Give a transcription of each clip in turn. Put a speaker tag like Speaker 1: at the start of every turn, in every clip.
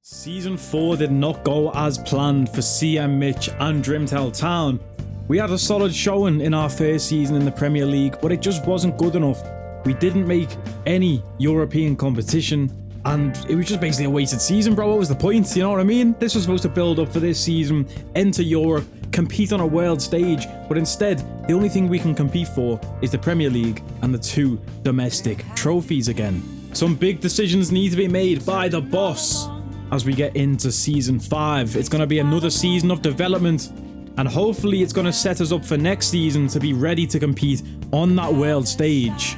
Speaker 1: Season 4 did not go as planned for CM Mitch and Drimtell Town. We had a solid showing in our first season in the Premier League, but it just wasn't good enough. We didn't make any European competition, and it was just basically a wasted season, bro. What was the point? You know what I mean? This was supposed to build up for this season, enter Europe, compete on a world stage, but instead, the only thing we can compete for is the Premier League and the 2 domestic trophies again. Some big decisions need to be made by the boss as we get into Season 5. It's going to be another season of development, and hopefully it's going to set us up for next season to be ready to compete on that world stage.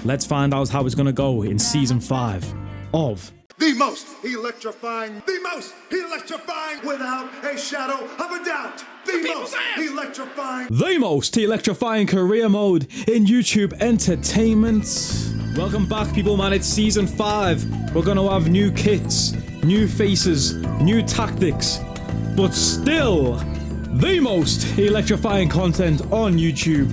Speaker 1: Let's find out how it's going to go in Season 5 of
Speaker 2: the most electrifying, without a shadow of a doubt,
Speaker 1: the most electrifying career mode in YouTube entertainment. Welcome back, people, man. It's Season 5. We're going to have new kits, new faces, new tactics, but still the most electrifying content on YouTube.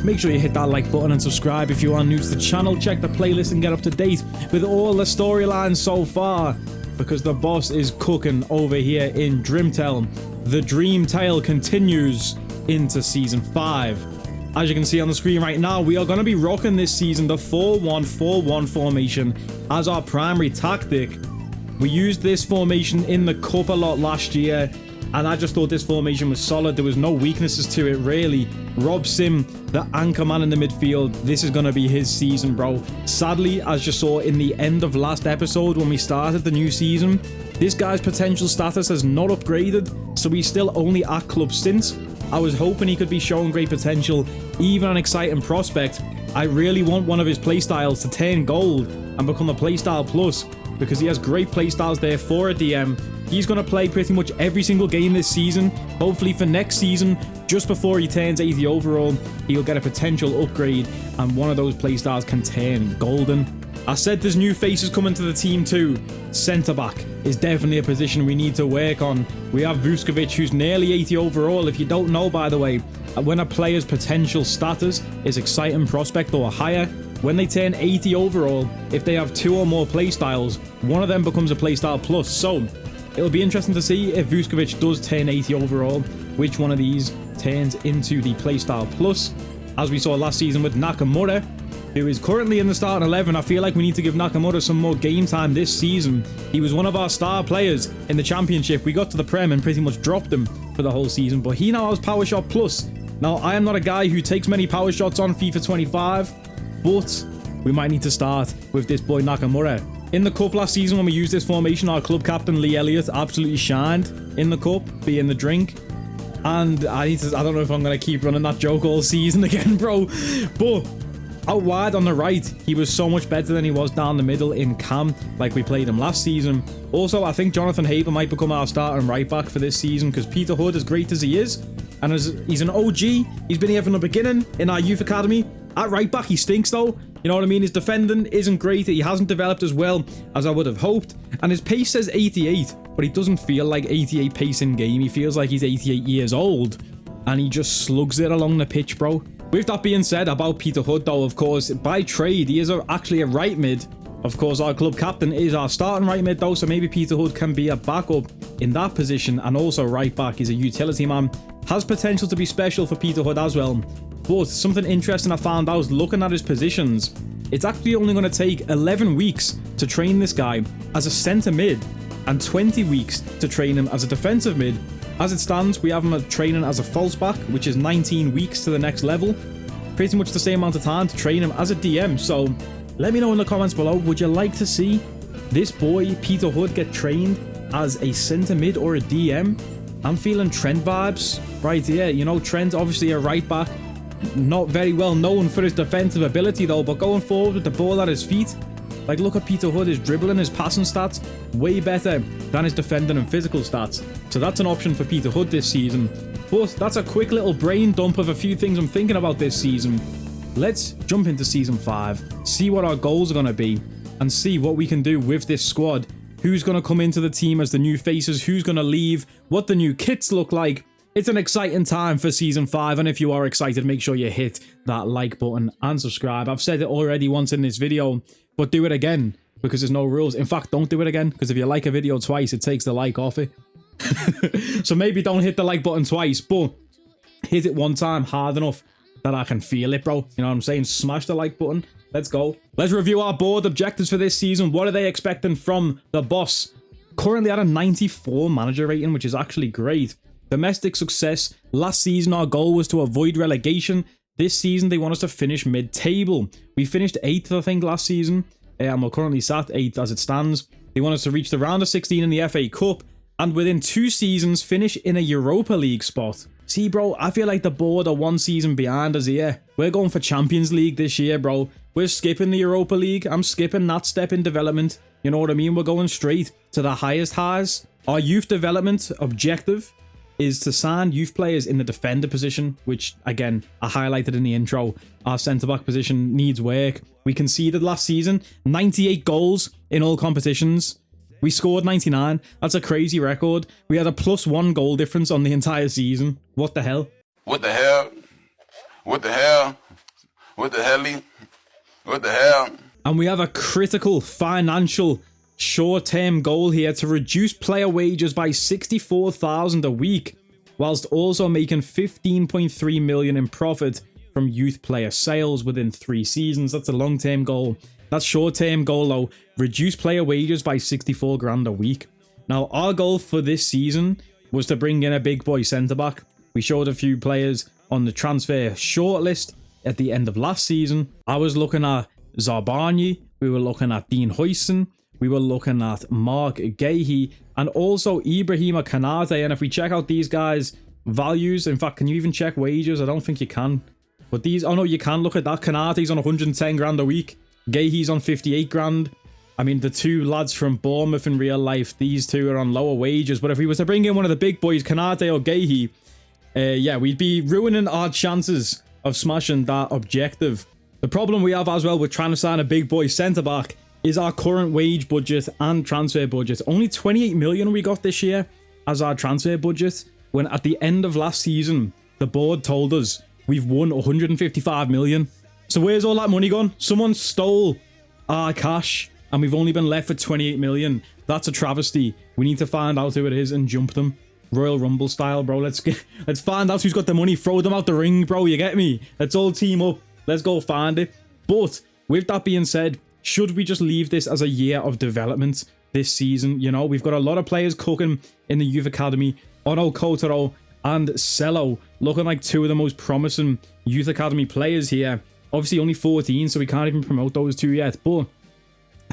Speaker 1: Make sure you hit that like button and subscribe if you are new to the channel. Check the playlist and get up to date with all the storylines so far, because the boss is cooking over here in Drimtell. The dream tale continues into Season 5. As you can see on the screen right now, we are going to be rocking this season the 4-1-4-1 formation as our primary tactic. We used this formation in the cup a lot last year, and I just thought this formation was solid. There was no weaknesses to it, really. Rob Sim, the anchor man in the midfield, this is going to be his season, bro. Sadly, as you saw in the end of last episode when we started the new season, this guy's potential status has not upgraded, so he's still only at club since. I was hoping he could be showing great potential, even an exciting prospect. I really want one of his playstyles to turn gold and become a playstyle plus, because he has great playstyles there for a DM. He's going to play pretty much every single game this season. Hopefully for next season, just before he turns 80 overall, he'll get a potential upgrade and one of those playstyles can turn golden. I said there's new faces coming to the team too. Centre back is definitely a position we need to work on. We have Vuskovic, who's nearly 80 overall. If you don't know, by the way, when a player's potential status is exciting prospect or higher, when they turn 80 overall, if they have 2 or more playstyles, one of them becomes a playstyle plus. So it'll be interesting to see if Vuskovic does turn 80 overall, which one of these turns into the playstyle plus. As we saw last season with Nakamura, who is currently in the starting 11. I feel like we need to give Nakamura some more game time this season. He was one of our star players in the championship. We got to the Prem and pretty much dropped him for the whole season, but he now has Power Shot Plus. Now, I am not a guy who takes many power shots on FIFA 25, but we might need to start with this boy Nakamura. In the cup last season, when we used this formation, our club captain Lee Elliott absolutely shined in the cup, being the drink. And I don't know if I'm going to keep running that joke all season again, bro, but out wide on the right, he was so much better than he was down the middle in Cam, like we played him last season. Also, I think Jonathan Haber might become our starting right back for this season, because Peter Hood, as great as he is, and as he's an OG, he's been here from the beginning in our youth academy. At right back, he stinks though. You know what I mean? His defending isn't great. He hasn't developed as well as I would have hoped. And his pace says 88, but he doesn't feel like 88 pace in game. He feels like he's 88 years old, and he just slugs it along the pitch, bro. With that being said about Peter Hood, though, of course, by trade, he is actually a right mid. Of course, our club captain is our starting right mid, though, so maybe Peter Hood can be a backup in that position. And also right back, he's a utility man. Has potential to be special for Peter Hood as well. But something interesting I found out looking at his positions, it's actually only going to take 11 weeks to train this guy as a centre mid and 20 weeks to train him as a defensive mid. As it stands, we have him training as a false back, which is 19 weeks to the next level. Pretty much the same amount of time to train him as a DM. So let me know in the comments below, would you like to see this boy Peter Hood get trained as a centre mid or a DM? I'm feeling Trent vibes right here. You know, Trent obviously a right back, not very well known for his defensive ability though, but going forward with the ball at his feet, like, look at Peter Hood, his dribbling, his passing stats, way better than his defending and physical stats. So that's an option for Peter Hood this season. But that's a quick little brain dump of a few things I'm thinking about this season. Let's jump into Season 5, see what our goals are going to be, and see what we can do with this squad. Who's going to come into the team as the new faces, who's going to leave, what the new kits look like. It's an exciting time for Season 5, and if you are excited, make sure you hit that like button and subscribe. I've said it already once in this video, but do it again. because there's no rules. In fact, don't do it again, because if you like a video twice, it takes the like off it. So maybe don't hit the like button twice, but hit it one time hard enough that I can feel it, bro. You know what I'm saying? Smash the like button. Let's go. Let's review our board objectives for this season. What are they expecting from the boss? Currently at a 94 manager rating, which is actually great. Domestic success. Last season, our goal was to avoid relegation. This season, they want us to finish mid-table. We finished 8th, I think, last season. And we're currently sat 8th as it stands. They want us to reach the round of 16 in the FA Cup. And within 2 seasons, finish in a Europa League spot. See, bro, I feel like the board are 1 season behind us here. We're going for Champions League this year, bro. We're skipping the Europa League. I'm skipping that step in development. You know what I mean? We're going straight to the highest highs. Our youth development objective is to sign youth players in the defender position, which, again, I highlighted in the intro. Our centre-back position needs work. We conceded last season 98 goals in all competitions. We scored 99. That's a crazy record. We had a +1 goal difference on the entire season. What the hell?
Speaker 3: What the hell? What the hell? What the hell? What the hell?
Speaker 1: And we have a critical financial short-term goal here to reduce player wages by 64,000 a week, whilst also making 15.3 million in profit from youth player sales within 3 seasons. That's a long-term goal. That short-term goal, though, reduce player wages by 64 grand a week. Now, our goal for this season was to bring in a big boy centre-back. We showed a few players on the transfer shortlist at the end of last season. I was looking at Zarbani, we were looking at Dean Huijsen, we were looking at Mark Gahey, and also Ibrahima Kanate. And if we check out these guys' values, in fact, can you even check wages? I don't think you can. But these, oh no, you can look at that. Kanate's on 110 grand a week. Gahey's on 58 grand. I mean, the 2 lads from Bournemouth in real life, these 2 are on lower wages. But if we were to bring in one of the big boys, Kanate or Gahey, yeah, we'd be ruining our chances of smashing that objective. The problem we have as well with trying to sign a big boy centre-back is our current wage budget and transfer budget. Only 28 million we got this year as our transfer budget, when at the end of last season, the board told us we've won 155 million. So where's all that money gone? Someone stole our cash and we've only been left with 28 million. That's a travesty. We need to find out who it is and jump them. Royal Rumble style, bro. Let's find out who's got the money. Throw them out the ring, bro. You get me? Let's all team up. Let's go find it. But with that being said, should we just leave this as a year of development this season? You know, we've got a lot of players cooking in the youth academy. Ono Kotaro and Cello looking like 2 of the most promising youth academy players here. Obviously only 14, so we can't even promote those 2 yet. But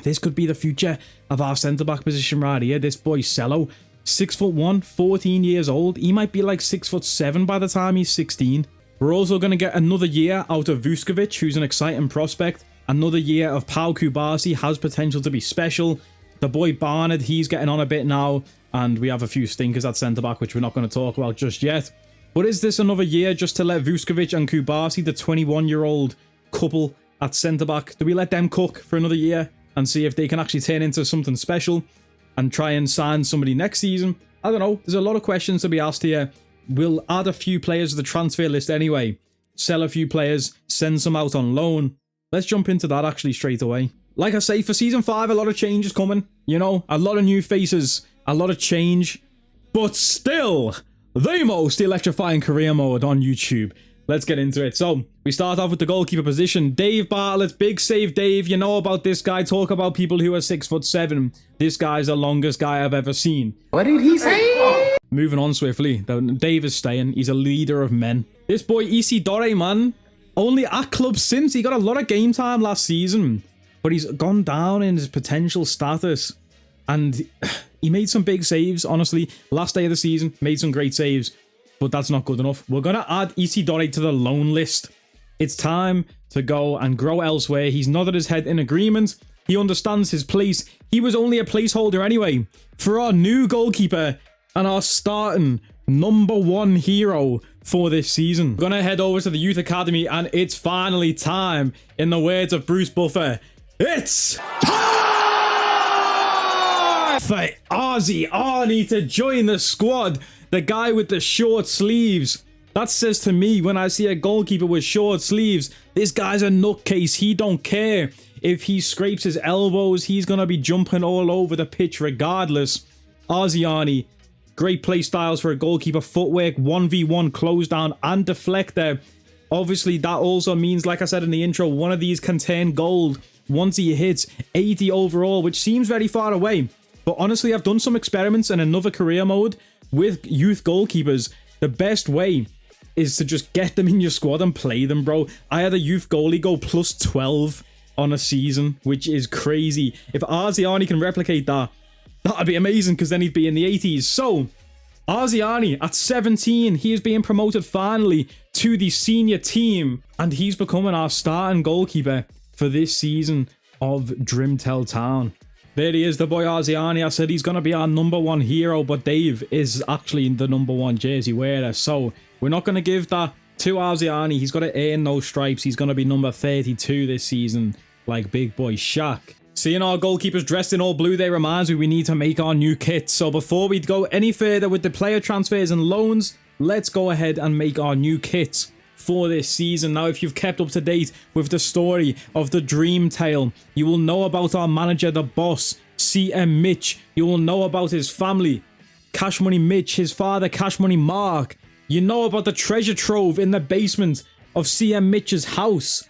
Speaker 1: this could be the future of our centre-back position right here. This boy Cello, 6'1", 14 years old. He might be like 6'7" by the time he's 16. We're also going to get another year out of Vuskovic, who's an exciting prospect. Another year of Pau Kubasi has potential to be special. The boy Barnard, he's getting on a bit now. And we have a few stinkers at centre-back, which we're not going to talk about just yet. But is this another year just to let Vuskovic and Kubasi, the 21-year-old couple at centre-back, do we let them cook for another year and see if they can actually turn into something special and try and sign somebody next season? I don't know. There's a lot of questions to be asked here. We'll add a few players to the transfer list anyway. Sell a few players, send some out on loan. Let's jump into that actually straight away. Like I say, for Season 5, a lot of change is coming. You know, a lot of new faces, a lot of change. But still, the most electrifying career mode on YouTube. Let's get into it. So, we start off with the goalkeeper position. Dave Bartlett, big save Dave. You know about this guy. Talk about people who are 6'7". This guy's the longest guy I've ever seen.
Speaker 4: What did he say?
Speaker 1: Moving on swiftly. Dave is staying. He's a leader of men. This boy, Isidore, man. Only at club since. He got a lot of game time last season. But he's gone down in his potential status. And he made some big saves, honestly. Last day of the season, made some great saves. But that's not good enough. We're going to add Isidore to the loan list. It's time to go and grow elsewhere. He's nodded his head in agreement. He understands his place. He was only a placeholder anyway for our new goalkeeper and our starting #1 hero for this season. We're going to head over to the youth academy and it's finally time. In the words of Bruce Buffer, it's time for Ozzy Arnie to join the squad. The guy with the short sleeves. That says to me when I see a goalkeeper with short sleeves, this guy's a nutcase. He don't care If he scrapes his elbows, he's going to be jumping all over the pitch regardless. Arziani, great play styles for a goalkeeper. Footwork, 1v1, close down, and deflector. Obviously, that also means, like I said in the intro, one of these can turn gold once he hits 80 overall, which seems very far away. But honestly, I've done some experiments in another career mode with youth goalkeepers. The best way is to just get them in your squad and play them, bro. I had a youth goalie go plus 12 on a season, which is crazy. If Arziani can replicate that, that'd be amazing, because then he'd be in the 80s. So, Arziani, at 17, he is being promoted finally to the senior team, and he's becoming our starting goalkeeper for this season of Drimtell Town. There he is, the boy Arziani. I said he's going to be our #1 hero, but Dave is actually the #1 jersey wearer. So we're not going to give that to Arziani. He's got to earn those stripes. He's going to be number 32 this season, like big boy Shaq. Seeing our goalkeepers dressed in all blue there reminds me we need to make our new kit. So before we go any further with the player transfers and loans, let's go ahead and make our new kits for this season. Now, if you've kept up to date with the story of the Drimtell, you will know about our manager, the boss, CM Mitch. You will know about his family, Cash Money Mitch, his father, Cash Money Mark. You know about the treasure trove in the basement of CM Mitch's house.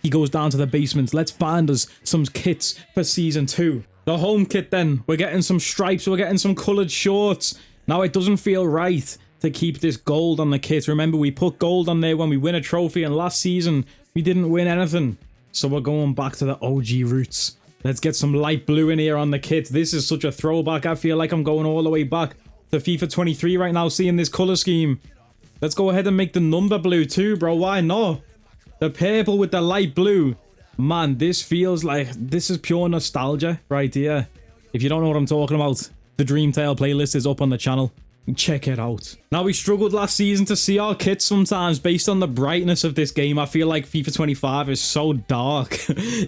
Speaker 1: He goes down to the basement. Let's find us some kits for season 2. The home kit then. We're getting some stripes. We're getting some coloured shorts. Now, it doesn't feel right to keep this gold on the kit. Remember, we put gold on there when we win a trophy, and last season we didn't win anything. So we're going back to the OG roots. Let's get some light blue in here on the kit. This is such a throwback. I feel like I'm going all the way back to FIFA 23 right now, seeing this colour scheme. Let's go ahead and make the number blue too, bro. Why not? The purple with the light blue. Man, this feels like this is pure nostalgia right here. If you don't know what I'm talking about, the Drimtell playlist is up on the channel. Check it out. Now, we struggled last season to see our kits sometimes based on the brightness of this game. I feel like FIFA 25 is so dark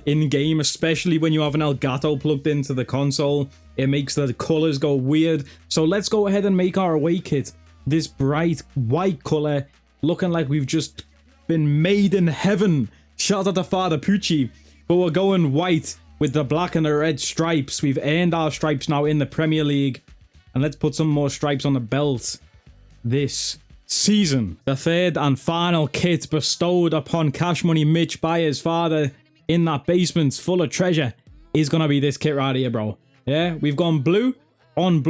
Speaker 1: in game, especially when you have an Elgato plugged into the console. It makes the colors go weird. So let's go ahead and make our away kit this bright white color, looking like we've just been made in heaven. Shout out to Father Pucci. But we're going white with the black and the red stripes. We've earned our stripes now in the Premier League. And let's put some more stripes on the belt this season. The third and final kit bestowed upon Cash Money Mitch by his father in that basement full of treasure is going to be this kit right here, bro. Yeah, we've gone blue on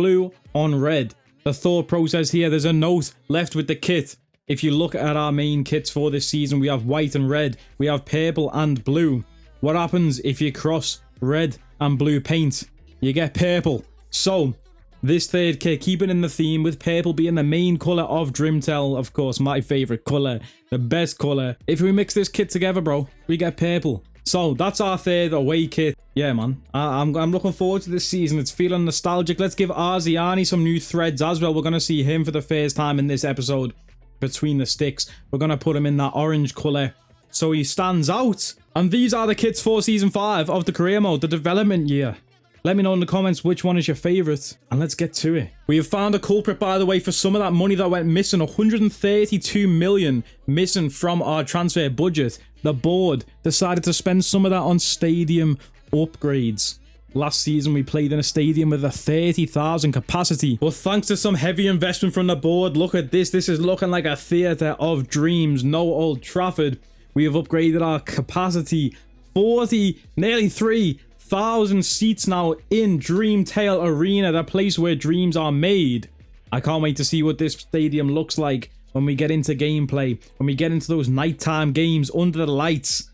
Speaker 1: red. The thought process here, there's a note left with the kit. If you look at our main kits for this season, we have white and red. We have purple and blue. What happens if you cross red and blue paint? You get purple. So this third kit, keeping in the theme with purple being the main colour of Drimtell, of course, my favourite colour, the best colour. If we mix this kit together, bro, we get purple. So that's our third away kit. Yeah, man, I'm looking forward to this season. It's feeling nostalgic. Let's give Arziani some new threads as well. We're going to see him for the first time in this episode between the sticks. We're going to put him in that orange colour so he stands out. And these are the kits for Season 5 of the career mode, the development year. Let me know in the comments which one is your favourite, and let's get to it. We have found a culprit, by the way, for some of that money that went missing. 132 million missing from our transfer budget. The board decided to spend some of that on stadium upgrades. Last season, we played in a stadium with a 30,000 capacity. But thanks to some heavy investment from the board, look at this. This is looking like a theatre of dreams. No Old Trafford. We have upgraded our capacity. 40, nearly 3,000 seats now in Drimtell Arena, the place where dreams are made. I can't wait to see what this stadium looks like when we get into gameplay, when we get into those nighttime games under the lights.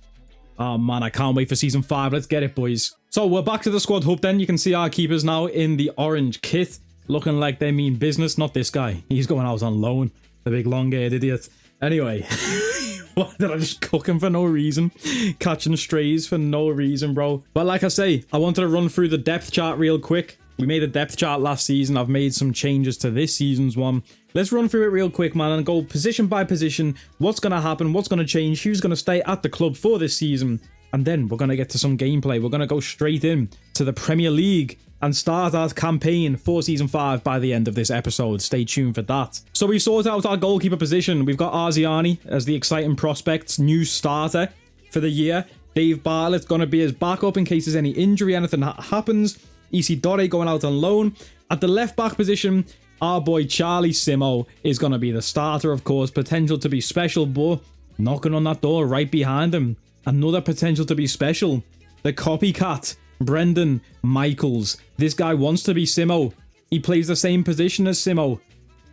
Speaker 1: Oh man, I can't wait for Season 5. Let's get it, boys. So we're back to the squad hub then. You can see our keepers now in the orange kit, looking like they mean business. Not this guy. He's going out on loan. The big long-haired idiot. Anyway, what did I just cook him for no reason? Catching strays for no reason, bro. But like I say, I wanted to run through the depth chart real quick. We made a depth chart last season. I've made some changes to this season's one. Let's run through it real quick, man, and go position by position. What's going to happen? What's going to change? Who's going to stay at the club for this season? And then we're going to get to some gameplay. We're going to go straight in to the Premier League and start our campaign for Season 5 by the end of this episode. Stay tuned for that. So we've sorted out our goalkeeper position. We've got Arziani as the exciting prospects, new starter for the year. Dave Bartlett's going to be his backup in case there's any injury, anything happens. Isidore going out on loan. At the left back position, our boy Charlie Simo is going to be the starter, of course. Potential to be special, but knocking on that door right behind him. Another potential to be special. The copycat, Brendan Michaels. This guy wants to be Simo. He plays the same position as Simo.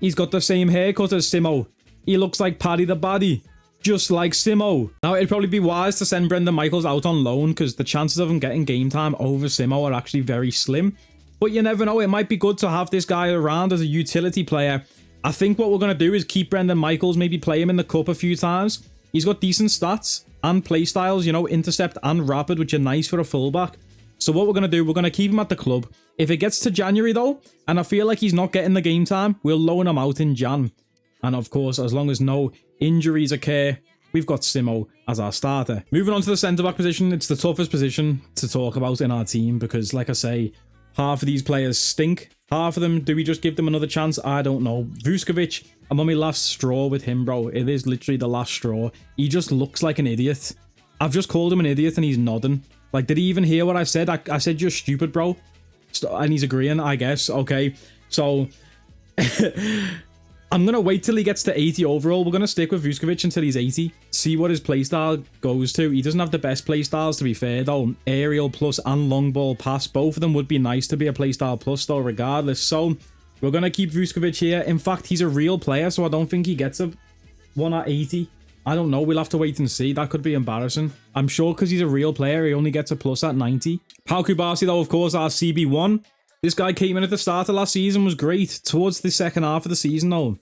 Speaker 1: He's got the same haircut as Simo. He looks like Paddy the Baddie, just like Simo. Now, it'd probably be wise to send Brendan Michaels out on loan because the chances of him getting game time over Simo are actually very slim. But you never know, it might be good to have this guy around as a utility player. I think what we're going to do is keep Brendan Michaels, maybe play him in the cup a few times. He's got decent stats and play styles, you know, intercept and rapid, which are nice for a fullback. So what we're going to do, we're going to keep him at the club. If it gets to January though, and I feel like he's not getting the game time, we'll loan him out in Jan. And of course, as long as no injuries occur, we've got Simo as our starter. Moving on to the centre-back position, it's the toughest position to talk about in our team because, like I say, half of these players stink. Half of them, do we just give them another chance? I don't know. Vuskovic, I'm on my last straw with him, bro. It is literally the last straw. He just looks like an idiot. I've just called him an idiot and he's nodding. Like, did he even hear what I said? I said, you're stupid, bro. And he's agreeing, I guess. Okay, so I'm going to wait till he gets to 80 overall. We're going to stick with Vuskovic until he's 80. See what his playstyle goes to. He doesn't have the best playstyles, to be fair, though. Aerial plus and long ball pass. Both of them would be nice to be a playstyle plus, though, regardless. So we're going to keep Vuskovic here. In fact, he's a real player, so I don't think he gets a one at 80. I don't know. We'll have to wait and see. That could be embarrassing. I'm sure because he's a real player, he only gets a plus at 90. Pau Kubasi, though, of course, our CB1. This guy came in at the start of last season, was great. Towards the second half of the season, though,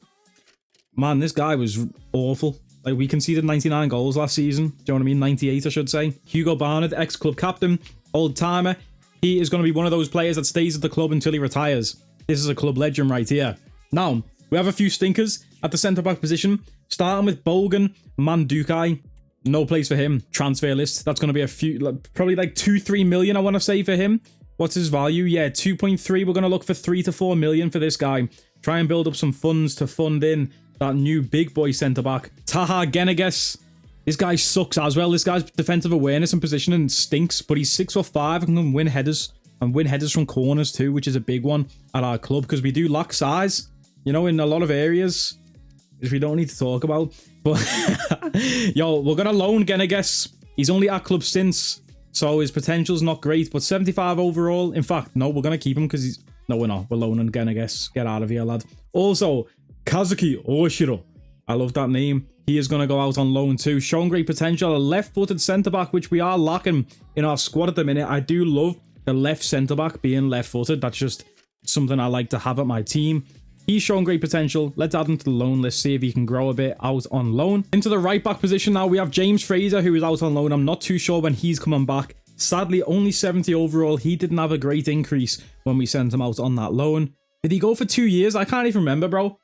Speaker 1: man, this guy was awful. Like, we conceded 99 goals last season. Do you know what I mean? 98, I should say. Hugo Barnard, ex-club captain, old-timer. He is going to be one of those players that stays at the club until he retires. This is a club legend right here. Now, we have a few stinkers at the centre-back position. Starting with Bogan Mandukai. No place for him. Transfer list. That's going to be a few, probably like 2-3 million, I want to say, for him. What's his value? Yeah, 2.3. We're going to look for 3 to 4 million for this guy. Try and build up some funds to fund in that new big boy centre-back. Taha Geneges. This guy sucks as well. This guy's defensive awareness and positioning stinks, but he's 6'5" and can win headers. And win headers from corners too, which is a big one at our club because we do lack size, you know, in a lot of areas, which we don't need to talk about. But, yo, we're going to loan Geneges. He's only at club since, so his potential's not great, but 75 overall. In fact, no, we're going to keep him because he's... No, we're not. We're loaning Geneges. Get out of here, lad. Also, Kazuki Oshiro. I love that name. He is going to go out on loan too. Showing great potential. A left-footed centre-back, which we are lacking in our squad at the minute. I do love the left centre-back being left-footed. That's just something I like to have at my team. He's showing great potential. Let's add him to the loan list, see if he can grow a bit out on loan. Into the right-back position now, we have James Fraser, who is out on loan. I'm not too sure when he's coming back. Sadly, only 70 overall. He didn't have a great increase when we sent him out on that loan. Did he go for 2 years? I can't even remember, bro.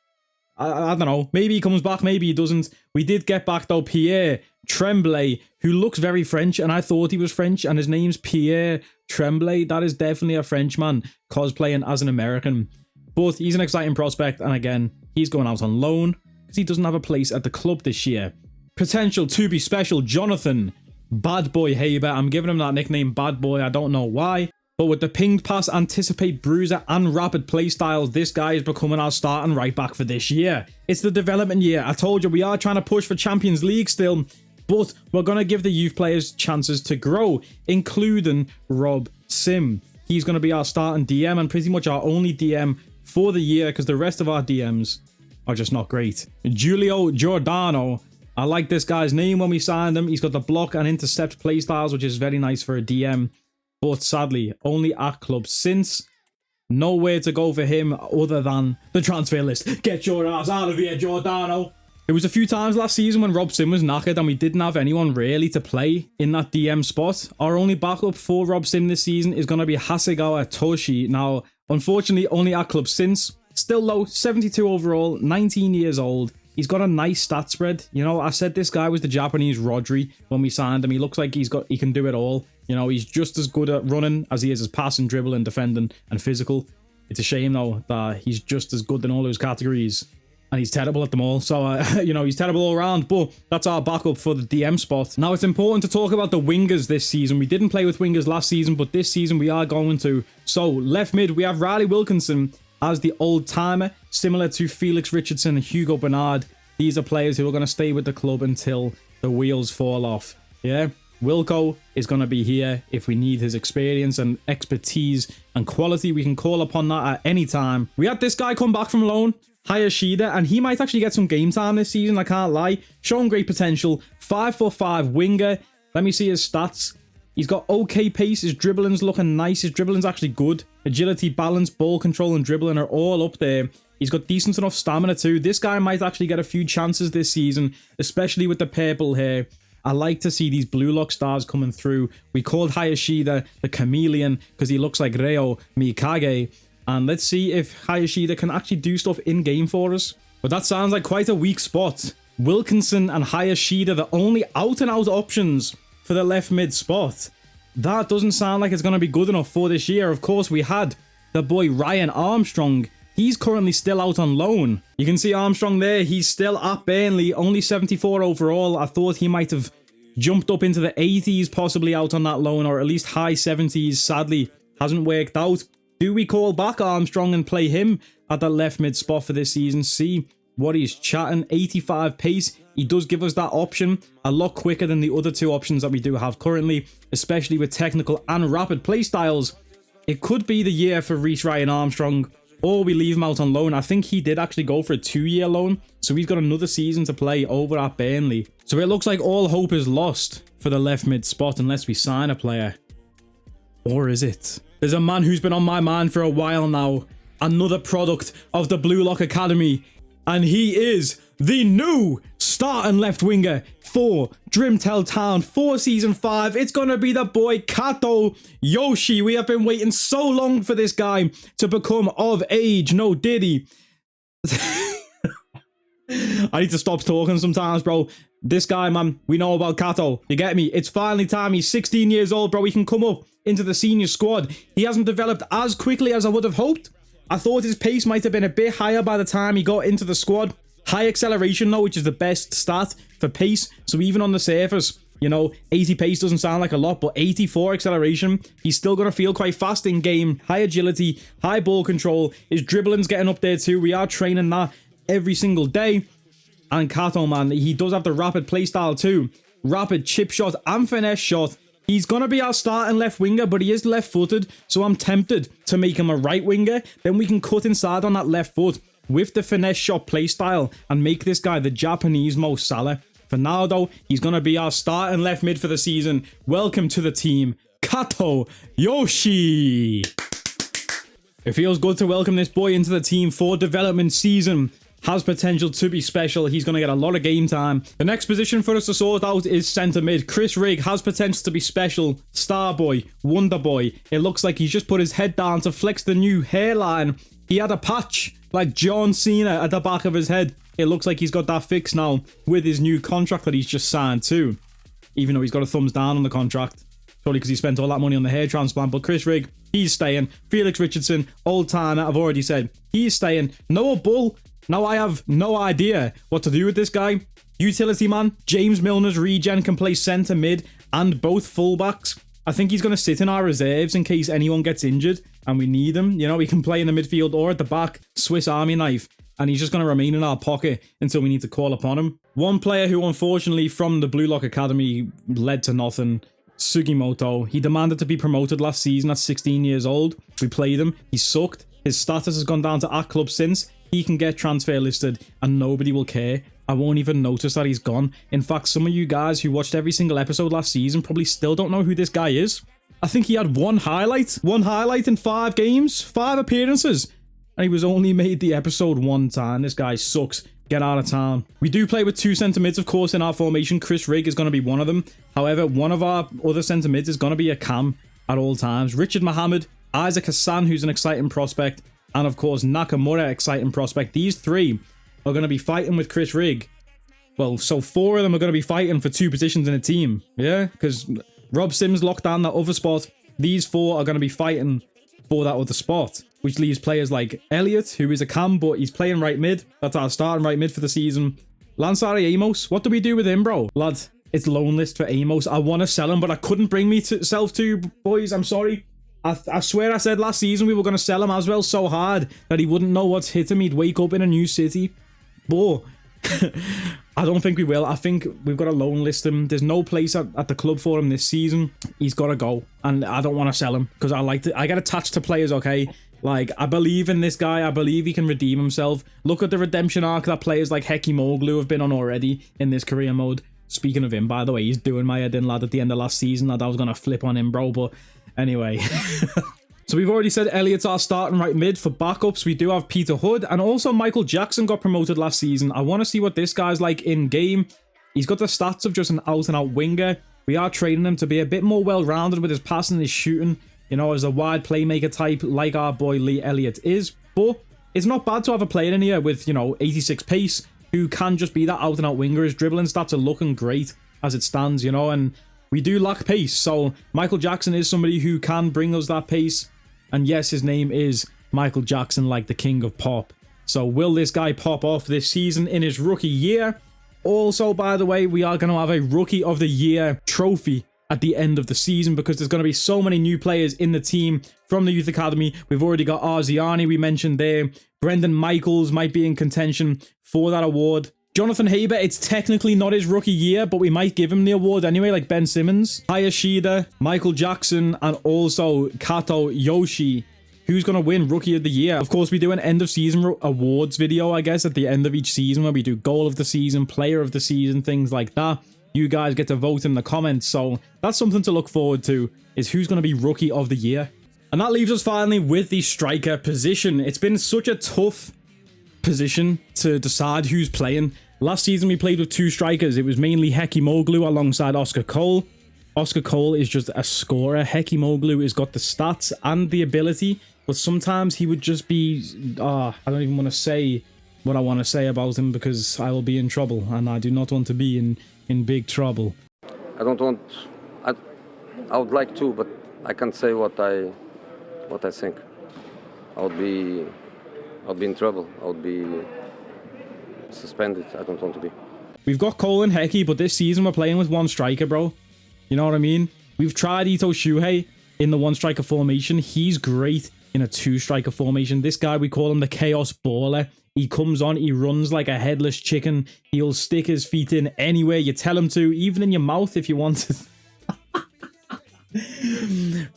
Speaker 1: I don't know. Maybe he comes back, maybe he doesn't. We did get back, though, Pierre Tremblay, who looks very French, and I thought he was French, and his name's Pierre Tremblay. That is definitely a Frenchman cosplaying as an American. But he's an exciting prospect, and again, he's going out on loan because he doesn't have a place at the club this year. Potential to be special, Jonathan Bad Boy Haber. I'm giving him that nickname, Bad Boy. I don't know why. But with the pinged pass, anticipate, bruiser, and rapid play styles, this guy is becoming our starting right back for this year. It's the development year. I told you, we are trying to push for Champions League still, but we're going to give the youth players chances to grow, including Rob Sim. He's going to be our starting DM and pretty much our only DM for the year because the rest of our DMs are just not great. Giulio Giordano. I like this guy's name when we signed him. He's got the block and intercept play styles, which is very nice for a DM. But sadly, only at club since. Nowhere to go for him other than the transfer list. Get your ass out of here, Giordano. There was a few times last season when Rob Sim was knackered and we didn't have anyone really to play in that DM spot. Our only backup for Rob Sim this season is going to be Hasegawa Toshi. Now, unfortunately, only at club since. Still low, 72 overall, 19 years old. He's got a nice stat spread. You know, I said this guy was the Japanese Rodri when we signed him. He looks like he can do it all. You know, he's just as good at running as he is as passing, dribbling, defending, and physical. It's a shame, though, that he's just as good in all those categories and he's terrible at them all. So, you know, he's terrible all around, but that's our backup for the DM spot. Now, it's important to talk about the wingers this season. We didn't play with wingers last season, but this season we are going to. So, left mid, we have Riley Wilkinson as the old timer, similar to Felix Richardson and Hugo Bernard. These are players who are going to stay with the club until the wheels fall off. Yeah, Wilco is going to be here if we need his experience and expertise and quality. We can call upon that at any time. We had this guy come back from loan, Hayashida, and he might actually get some game time this season, I can't lie. Showing great potential. 5'5" winger. Let me see his stats. He's got okay pace. His dribbling's looking nice. His dribbling's actually good. Agility, balance, ball control, and dribbling are all up there. He's got decent enough stamina too. This guy might actually get a few chances this season, especially with the purple hair. I like to see these blue lock stars coming through. We called Hayashida the chameleon because he looks like Reo Mikage. And let's see if Hayashida can actually do stuff in-game for us. But that sounds like quite a weak spot. Wilkinson and Hayashida, the only out-and-out options for the left mid spot. That doesn't sound like it's going to be good enough for this year. Of course, we had the boy Ryan Armstrong. He's currently still out on loan. You can see Armstrong there. He's still at Burnley, only 74 overall. I thought he might have jumped up into the 80s, possibly out on that loan, or at least high 70s. Sadly, hasn't worked out. Do we call back Armstrong and play him at the left mid spot for this season? See what he's chatting. 85 pace. He does give us that option a lot quicker than the other two options that we do have currently, especially with technical and rapid play styles. It could be the year for Reece Ryan Armstrong, or we leave him out on loan. I think he did actually go for a 2-year loan, so he's got another season to play over at Burnley. So it looks like all hope is lost for the left mid spot unless we sign a player. Or is it? There's a man who's been on my mind for a while now. Another product of the Blue Lock Academy. And he is the new starting left winger for Drimtell Town for Season 5. It's going to be the boy Kato Yoshi. We have been waiting so long for this guy to become of age. No diddy. I need to stop talking sometimes, bro. This guy, man, we know about Kato. You get me? It's finally time. He's 16 years old, bro. He can come up into the senior squad. He hasn't developed as quickly as I would have hoped. I thought his pace might have been a bit higher by the time he got into the squad. High acceleration though, which is the best stat for pace. So even on the surface, you know, 80 pace doesn't sound like a lot, but 84 acceleration, he's still going to feel quite fast in game. High agility, high ball control. His dribbling's getting up there too. We are training that every single day. And Kato, man, he does have the rapid play style too. Rapid chip shot and finesse shot. He's going to be our starting left winger, but he is left-footed, so I'm tempted to make him a right winger. Then we can cut inside on that left foot with the finesse shot playstyle and make this guy the Japanese Mo Salah. For now, though, he's going to be our starting left mid for the season. Welcome to the team, Kato Yoshi. It feels good to welcome this boy into the team for development season. Has potential to be special. He's going to get a lot of game time. The next position for us to sort out is centre mid. Chris Rigg has potential to be special. Star boy, wonder boy. It looks like he's just put his head down to flex the new hairline. He had a patch like John Cena at the back of his head. It looks like he's got that fixed now with his new contract that he's just signed too. Even though he's got a thumbs down on the contract. Probably because he spent all that money on the hair transplant. But Chris Rigg, he's staying. Felix Richardson, old timer, I've already said. He's staying. Noah Bull. Now I have no idea what to do with this guy. Utility man, James Milner's regen can play centre mid and both fullbacks. I think he's going to sit in our reserves in case anyone gets injured and we need him. You know, he can play in the midfield or at the back, Swiss Army knife. And he's just going to remain in our pocket until we need to call upon him. One player who unfortunately from the Blue Lock Academy led to nothing, Sugimoto. He demanded to be promoted last season at 16 years old. We played him. He sucked. His status has gone down to at club since. He can get transfer listed and nobody will care. I won't even notice that he's gone. In fact, some of you guys who watched every single episode last season probably still don't know who this guy is. I think he had one highlight in 5 games, 5 appearances, and he was only made the episode 1 time. This guy sucks. Get out of town. We do play with 2 centre mids, of course, in our formation. Chris Rigg is going to be one of them. However, one of our other centre mids is going to be a cam at all times. Richard Mohammed, Isaac Hassan, who's an exciting prospect, and of course, Nakamura, exciting prospect. These 3 are going to be fighting with Chris Rigg. Well, so 4 of them are going to be fighting for 2 positions in a team. Yeah, because Rob Sims locked down that other spot. These 4 are going to be fighting for that other spot, which leaves players like Elliot, who is a cam, but he's playing right mid. That's our starting right mid for the season. Lansari Amos, what do we do with him, bro? Lad, it's loan list for Amos. I want to sell him, but I couldn't bring myself to, boys. I'm sorry. I swear I said last season we were going to sell him as well so hard that he wouldn't know what's hitting. He'd wake up in a new city. But I don't think we will. I think we've got to loan list him. There's no place at the club for him this season. He's got to go. And I don't want to sell him because I get attached to players, okay? Like, I believe in this guy. I believe he can redeem himself. Look at the redemption arc that players like Heki Moglu have been on already in this career mode. Speaking of him, by the way, he's doing my head in, lad, at the end of last season. That I was going to flip on him, bro. But anyway. So we've already said Elliot's our starting right mid. For backups, we do have Peter Hood. And also Michael Jackson got promoted last season. I want to see what this guy's like in game. He's got the stats of just an out-and-out winger. We are training him to be a bit more well-rounded with his passing and his shooting. You know, as a wide playmaker type like our boy Lee Elliott is. But it's not bad to have a player in here with, you know, 86 pace who can just be that out-and-out winger. His dribbling stats are looking great as it stands, you know, and we do lack pace. So Michael Jackson is somebody who can bring us that pace. And yes, his name is Michael Jackson, like the king of pop. So will this guy pop off this season in his rookie year? Also, by the way, we are going to have a Rookie of the Year trophy at the end of the season because there's going to be so many new players in the team from the Youth Academy. We've already got Arziani, we mentioned there. Brendan Michaels might be in contention for that award. Jonathan Haber, it's technically not his rookie year, but we might give him the award anyway, like Ben Simmons, Hayashida, Michael Jackson, and also Kato Yoshi, who's going to win Rookie of the Year. Of course, we do an end of season awards video, I guess, at the end of each season where we do Goal of the Season, Player of the Season, things like that. You guys get to vote in the comments, so that's something to look forward to, is who's going to be Rookie of the Year. And that leaves us finally with the striker position. It's been such a tough position to decide who's playing. Last season we played with two strikers. It was mainly Heki Moglu alongside Oscar Cole. Oscar Cole is just a scorer. Heki Moglu has got the stats and the ability, but sometimes he would just be... I don't even want to say what I want to say about him because I will be in trouble, and I do not want to be in big trouble.
Speaker 4: I don't want... I would like to, but I can't say what I think. I would be in trouble. I would be suspended. I don't want to be.
Speaker 1: We've got Cole and Heki, but this season we're playing with one striker, bro. You know what I mean? We've tried Ito Shuhei in the one striker formation. He's great in a two striker formation. This guy, we call him the Chaos Baller. He comes on, he runs like a headless chicken. He'll stick his feet in anywhere you tell him to, even in your mouth if you want to.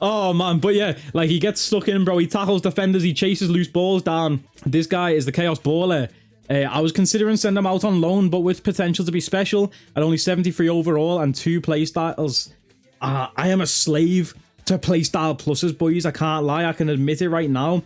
Speaker 1: Oh man, but yeah, like he gets stuck in, bro. He tackles defenders, he chases loose balls down. This guy is the Chaos Baller. I was considering sending him out on loan, but with potential to be special at only 73 overall and 2 playstyles. I am a slave to playstyle pluses, boys. I can't lie, I can admit it right now.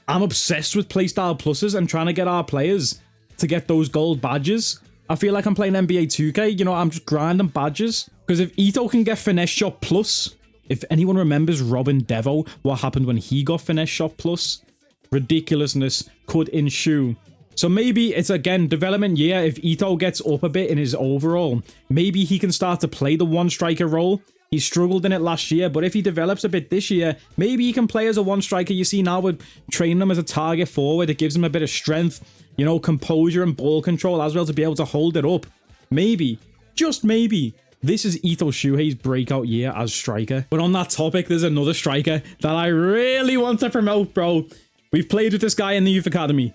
Speaker 1: I'm obsessed with playstyle pluses and trying to get our players to get those gold badges. I feel like I'm playing NBA 2K, you know, I'm just grinding badges. Because if Ito can get finesse shot plus, if anyone remembers Robin Devo, what happened when he got finesse shot plus, ridiculousness could ensue. So maybe it's, again, development year. If Ito gets up a bit in his overall, maybe he can start to play the one striker role. He struggled in it last year, but if he develops a bit this year, maybe he can play as a one striker. You see now with training him as a target forward, it gives him a bit of strength, you know, composure and ball control as well to be able to hold it up. Maybe, just maybe, this is Ito Shuhei's breakout year as striker. But on that topic, there's another striker that I really want to promote, bro. We've played with this guy in the Youth Academy.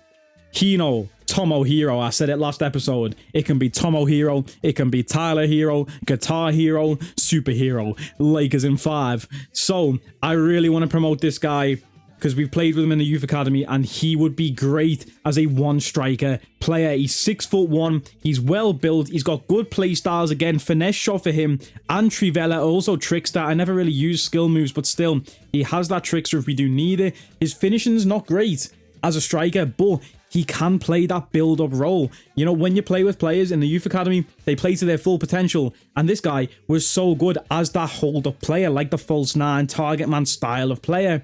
Speaker 1: Hino, Tomo Hero. I said it last episode. It can be Tomo Hero. It can be Tyler Hero, Guitar Hero, Superhero, Lakers in 5. So I really want to promote this guy because we've played with him in the Youth Academy and he would be great as a one striker player. He's 6'1". He's well built. He's got good play styles. Again, finesse shot for him. And Trivella, also trickster. I never really use skill moves, but still, he has that trickster if we do need it. His finishing's not great as a striker, but he can play that build-up role. You know, when you play with players in the Youth Academy, they play to their full potential. And this guy was so good as that hold-up player, like the false 9, target man style of player.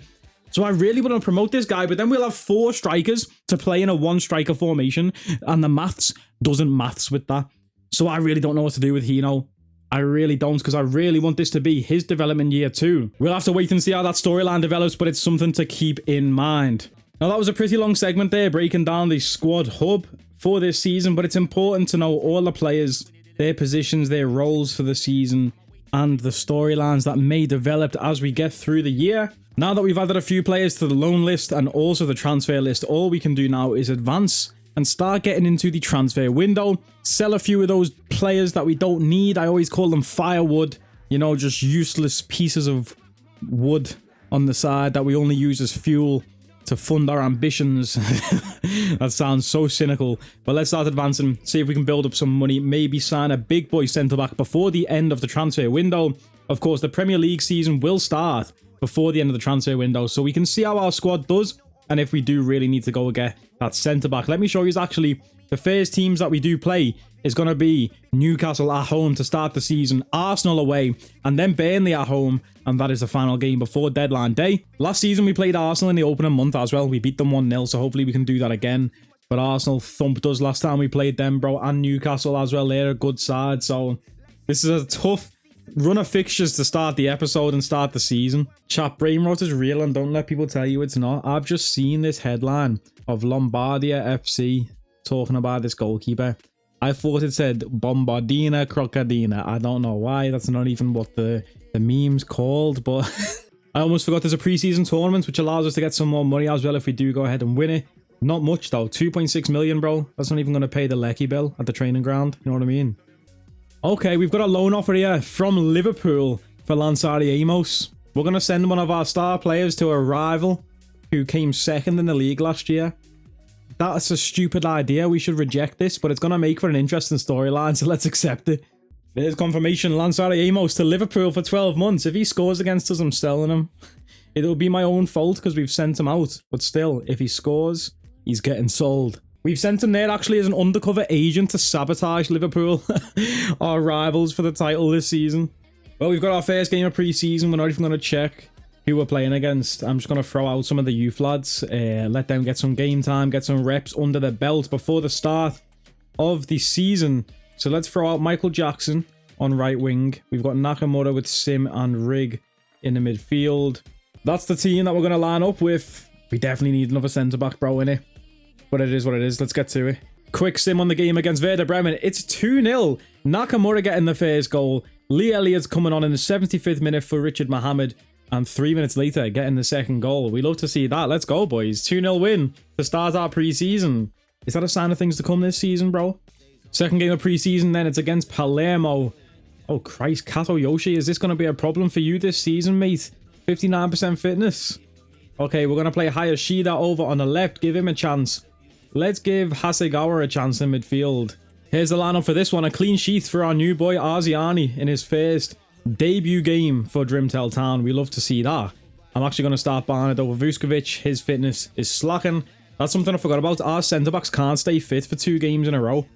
Speaker 1: So I really want to promote this guy, but then we'll have 4 strikers to play in a one-striker formation, and the maths doesn't maths with that. So I really don't know what to do with Hino. I really don't, because I really want this to be his development year too. We'll have to wait and see how that storyline develops, but it's something to keep in mind. Now, that was a pretty long segment there, breaking down the squad hub for this season, but it's important to know all the players, their positions, their roles for the season, and the storylines that may develop as we get through the year. Now that we've added a few players to the loan list and also the transfer list, all we can do now is advance and start getting into the transfer window, sell a few of those players that we don't need. I always call them firewood, you know, just useless pieces of wood on the side that we only use as fuel to fund our ambitions. That sounds so cynical, but let's start advancing, see if we can build up some money, maybe sign a big boy centre-back before the end of the transfer window. Of course, the Premier League season will start before the end of the transfer window, so we can see how our squad does, and if we do really need to go get that centre-back. Let me show you actually the first teams that we do play is going to be Newcastle at home to start the season, Arsenal away, and then Burnley at home, and that is the final game before deadline day. Last season we played Arsenal in the opening month as well. We beat them 1-0, so hopefully we can do that again. But Arsenal thumped us last time we played them, bro, and Newcastle as well. They're a good side, so this is a tough run of fixtures to start the episode and start the season. Chat, brain rot is real, and don't let people tell you it's not. I've just seen this headline of Lombardia FC talking about this goalkeeper. I thought it said Bombardina Crocodina. I don't know why. That's not even what the meme's called, but I almost forgot there's a preseason tournament which allows us to get some more money as well if we do go ahead and win it. Not much though. 2.6 million, bro. That's not even going to pay the Lecky bill at the training ground. You know what I mean? Okay, we've got a loan offer here from Liverpool for Lansari Amos. We're going to send one of our star players to a rival who came second in the league last year. That's a stupid idea. We should reject this, but it's going to make for an interesting storyline, so let's accept it. There's confirmation. Lansari Amos to Liverpool for 12 months. If he scores against us, I'm selling him. It'll be my own fault because we've sent him out. But still, if he scores, he's getting sold. We've sent him there actually as an undercover agent to sabotage Liverpool, our rivals for the title this season. Well, we've got our first game of pre-season. We're not even going to check who we're playing against. I'm just going to throw out some of the youth lads, let them get some game time, get some reps under their belt before the start of the season. So let's throw out Michael Jackson on right wing. We've got Nakamura with Sim and Rig in the midfield. That's the team that we're going to line up with. We definitely need another centre-back, bro, innit? But it is what it is. Let's get to it. Quick sim on the game against Werder Bremen. It's 2-0. Nakamura getting the first goal. Lee Elliott's coming on in the 75th minute for Richard Mohammed. And 3 minutes later, getting the second goal. We love to see that. Let's go, boys. 2-0 win to start our pre-season. Is that a sign of things to come this season, bro? Second game of pre-season, then it's against Palermo. Oh, Christ. Kato Yoshi, is this going to be a problem for you this season, mate? 59% fitness. Okay, we're going to play Hayashida over on the left. Give him a chance. Let's give Hasegawa a chance in midfield. Here's the lineup for this one. A clean sheet for our new boy Arziani in his first debut game for Drimtell Town. We love to see that. I'm actually going to start Barnard over Vuskovic. His fitness is slacking. That's something I forgot about. Our centre-backs can't stay fit for 2 games in a row.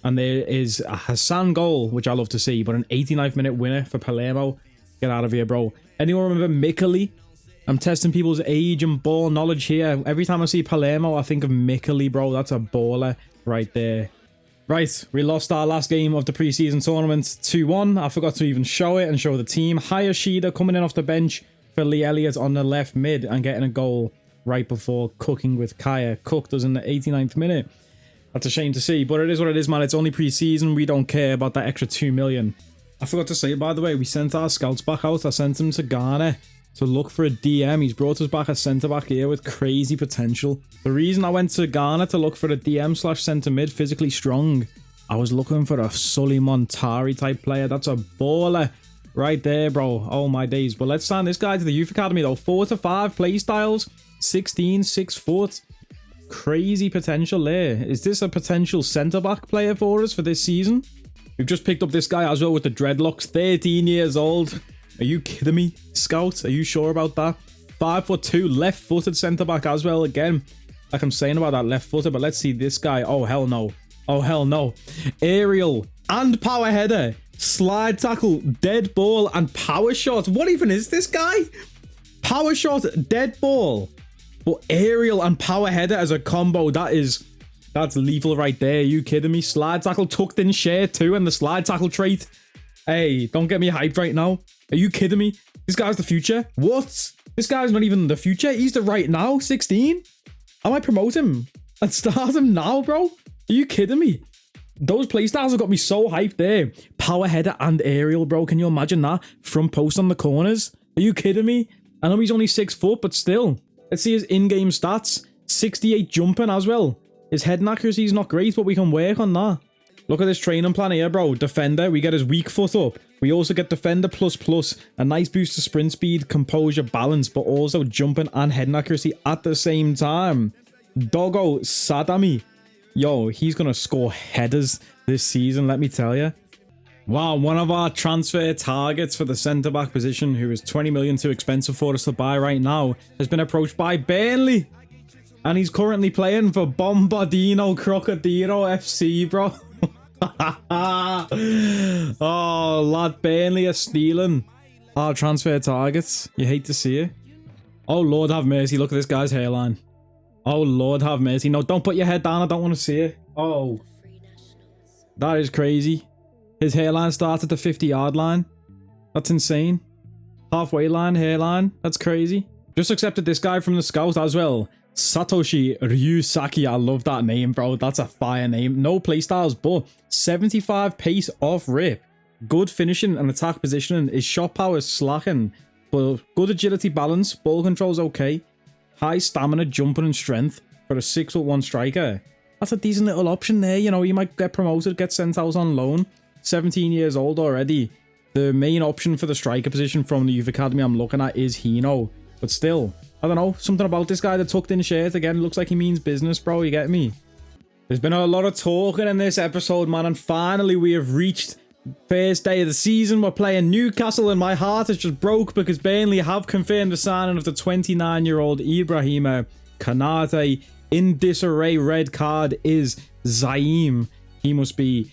Speaker 1: And there is a Hassan goal, which I love to see, but an 89th minute winner for Palermo. Get out of here, bro. Anyone remember Mikali? I'm testing people's age and ball knowledge here. Every time I see Palermo, I think of Mikali, bro. That's a baller right there. Right, we lost our last game of the preseason tournament 2-1. I forgot to even show it and show the team. Hayashida coming in off the bench for Lee Elliott on the left mid and getting a goal right before cooking with Kaya. Cooked us in the 89th minute. That's a shame to see, but it is what it is, man. It's only preseason. We don't care about that extra 2 million. I forgot to say, by the way, we sent our scouts back out. I sent them to Ghana to look for a DM. He's brought us back a centre-back here with crazy potential. The reason I went to Ghana to look for a DM/centre-mid, physically strong, I was looking for a Sully Montari type player. That's a baller right there, bro. Oh my days. But let's sign this guy to the youth academy though. 4-5 play styles, 16, 6 foot. Crazy potential there. Is this a potential centre-back player for us for this season? We've just picked up this guy as well with the dreadlocks. 13 years old. Are you kidding me, Scout? Are you sure about that? 5'2", left-footed centre-back as well. Again, like I'm saying about that left-footer, but let's see this guy. Oh, hell no. Oh, hell no. Aerial and power header. Slide tackle, dead ball, and power shot. What even is this guy? Power shot, dead ball. But aerial and power header as a combo, that's lethal right there. Are you kidding me? Slide tackle tucked in share too, and the slide tackle trait. Hey, don't get me hyped right now. Are you kidding me? This guy's the future. What? This guy's not even the future. He's the right now. 16? I might promote him and start him now, bro. Are you kidding me? Those playstyles have got me so hyped there. Power header and aerial, bro. Can you imagine that? Front post on the corners. Are you kidding me? I know he's only 6 foot, but still. Let's see his in-game stats. 68 jumping as well. His heading accuracy is not great, but we can work on that. Look at this training plan here, bro. Defender, we get his weak foot up. We also get Defender plus, a nice boost to sprint speed, composure, balance, but also jumping and heading accuracy at the same time. Doggo Sadami. Yo, he's going to score headers this season, let me tell you. Wow, one of our transfer targets for the centre-back position, who is 20 million too expensive for us to buy right now, has been approached by Burnley. And he's currently playing for Bombardino Crocodilo FC, bro. Oh, lad, Burnley are stealing our transfer targets. You hate to see it. Oh, Lord have mercy. Look at this guy's hairline. Oh, Lord have mercy. No, don't put your head down. I don't want to see it. Oh, that is crazy. His hairline starts at the 50-yard line. That's insane. Halfway line, hairline. That's crazy. Just accepted this guy from the scout as well. Satoshi Ryusaki. I love that name, bro. That's a fire name. No playstyles, but 75 pace off rip. Good finishing and attack positioning. His shot power is slacking, but good agility balance. Ball control's okay. High stamina, jumping and strength for a 6'1" striker. That's a decent little option there. You know, he might get promoted, get sent out on loan. 17 years old already. The main option for the striker position from the youth academy I'm looking at is Hino. But still, I don't know, something about this guy, the tucked in shirt, again, looks like he means business, bro, you get me? There's been a lot of talking in this episode, man, and finally we have reached first day of the season. We're playing Newcastle, and my heart is just broke because Burnley have confirmed the signing of the 29-year-old Ibrahima Kanate. In disarray, red card is Zaim. He must be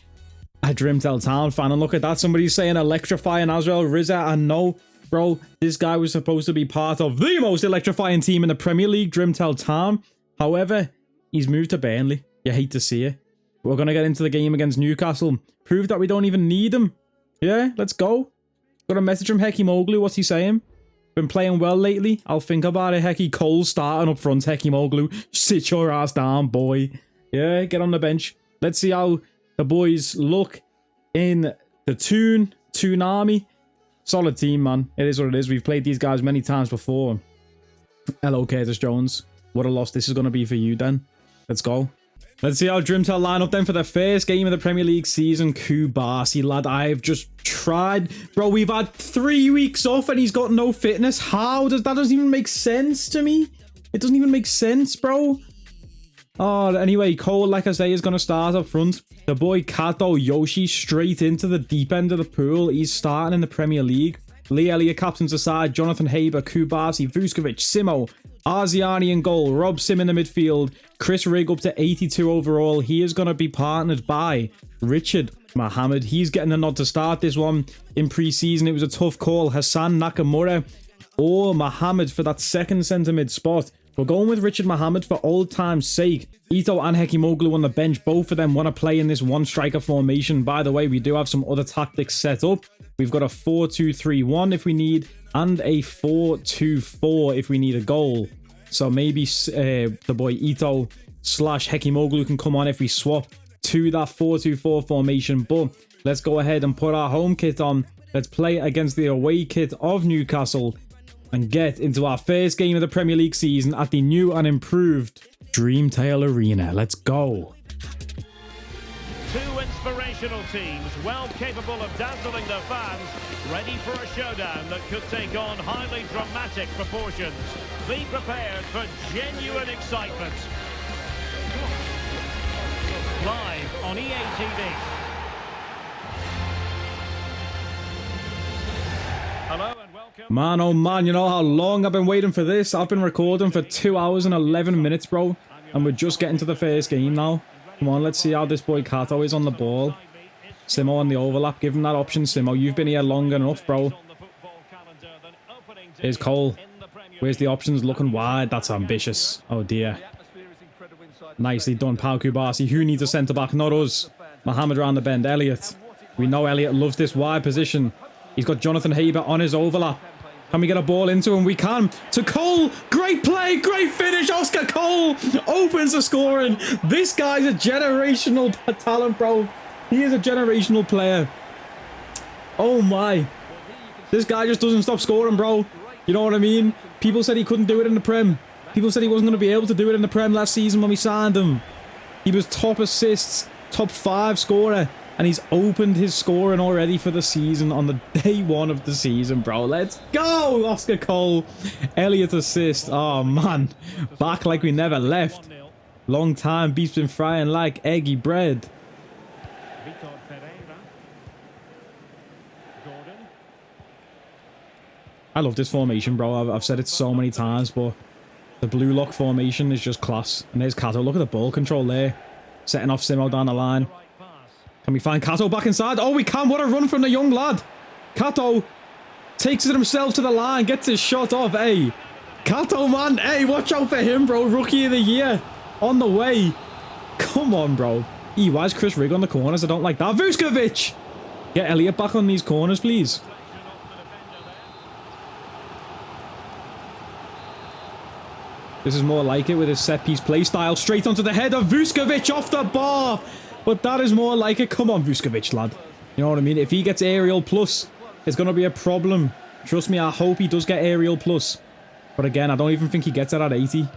Speaker 1: a Drimtell Town fan, and look at that, somebody's saying electrifying as well. Rizza, and no. Bro, this guy was supposed to be part of the most electrifying team in the Premier League, Drimtell Town. However, he's moved to Burnley. You hate to see it. We're going to get into the game against Newcastle. Prove that we don't even need him. Yeah, let's go. Got a message from Heki Moglu. What's he saying? Been playing well lately. I'll think about it. Heki Cole starting up front. Heki Moglu. Sit your ass down, boy. Yeah, get on the bench. Let's see how the boys look in the Toonami. Solid team, man. It is what it is. We've played these guys many times before. Hello, Curtis Jones. What a loss this is going to be for you, then. Let's go. Let's see how Drimtell line up then for the first game of the Premier League season. Kubasi, lad. I've just tried. Bro, we've had 3 weeks off and he's got no fitness. How does that? Doesn't even make sense to me. It doesn't even make sense, bro. Oh, anyway, Cole, like I say, is going to start up front. The boy Kato Yoshi straight into the deep end of the pool. He's starting in the Premier League. Lee Elliott captains aside. Jonathan Haber, Kubasi, Vuskovic, Simo, Arziani in goal. Rob Sim in the midfield. Chris Rigg up to 82 overall. He is going to be partnered by Richard Mohammed. He's getting a nod to start this one. In pre-season, it was a tough call. Hassan Nakamura or Mohammed for that second centre mid spot. We're going with Richard Mohammed for old time's sake. Ito and Heki Moglu on the bench. Both of them want to play in this one striker formation. By the way, we do have some other tactics set up. We've got a 4-2-3-1 if we need, and a 4-2-4 if we need a goal. So maybe the boy Ito / Heki Moglu can come on if we swap to that 4-2-4 formation. But let's go ahead and put our home kit on. Let's play against the away kit of Newcastle and get into our first game of the Premier League season at the new and improved Drimtell Arena. Let's go.
Speaker 5: Two inspirational teams, well capable of dazzling their fans, ready for a showdown that could take on highly dramatic proportions. Be prepared for genuine excitement. Live on EA TV. Hello and welcome.
Speaker 1: Man, oh man, you know how long I've been waiting for this? I've been recording for 2 hours and 11 minutes, bro. And we're just getting to the first game now. Come on, let's see how this boy Kato is on the ball. Simo on the overlap. Give him that option, Simo. You've been here long enough, bro. Here's Cole. Where's the options? Looking wide. That's ambitious. Oh, dear. Nicely done, Pau Kubasi. Who needs a centre-back? Not us. Mohammed around the bend. Elliott. We know Elliott loves this wide position. He's got Jonathan Haber on his overlap. Can we get a ball into him? We can. To Cole. Great play. Great finish. Oscar Cole opens the scoring. This guy's a generational talent, bro. He is a generational player. Oh, my. This guy just doesn't stop scoring, bro. You know what I mean? People said he couldn't do it in the Prem. People said he wasn't going to be able to do it in the Prem last season when we signed him. He was top assists, top 5 scorer. And he's opened his scoring already for the season on the day 1 of the season, bro. Let's go, Oscar Cole. Elliott assist. Oh, man. Back like we never left. Long time. Beef's been frying like eggy bread. I love this formation, bro. I've said it so many times, but the blue lock formation is just class. And there's Kato. Look at the ball control there. Setting off Simo down the line. Can we find Kato back inside? Oh, we can. What a run from the young lad. Kato takes it himself to the line. Gets his shot off. Hey, Kato, man. Hey, watch out for him, bro. Rookie of the year. On the way. Come on, bro. Why is Chris Rigg on the corners? I don't like that. Vuskovic. Get Elliott back on these corners, please. This is more like it with his set-piece play style. Straight onto the head of Vuskovic off the bar. But that is more like it. Come on, Vuskovic, lad. You know what I mean? If he gets aerial plus, it's going to be a problem. Trust me, I hope he does get aerial plus. But again, I don't even think he gets it at 80.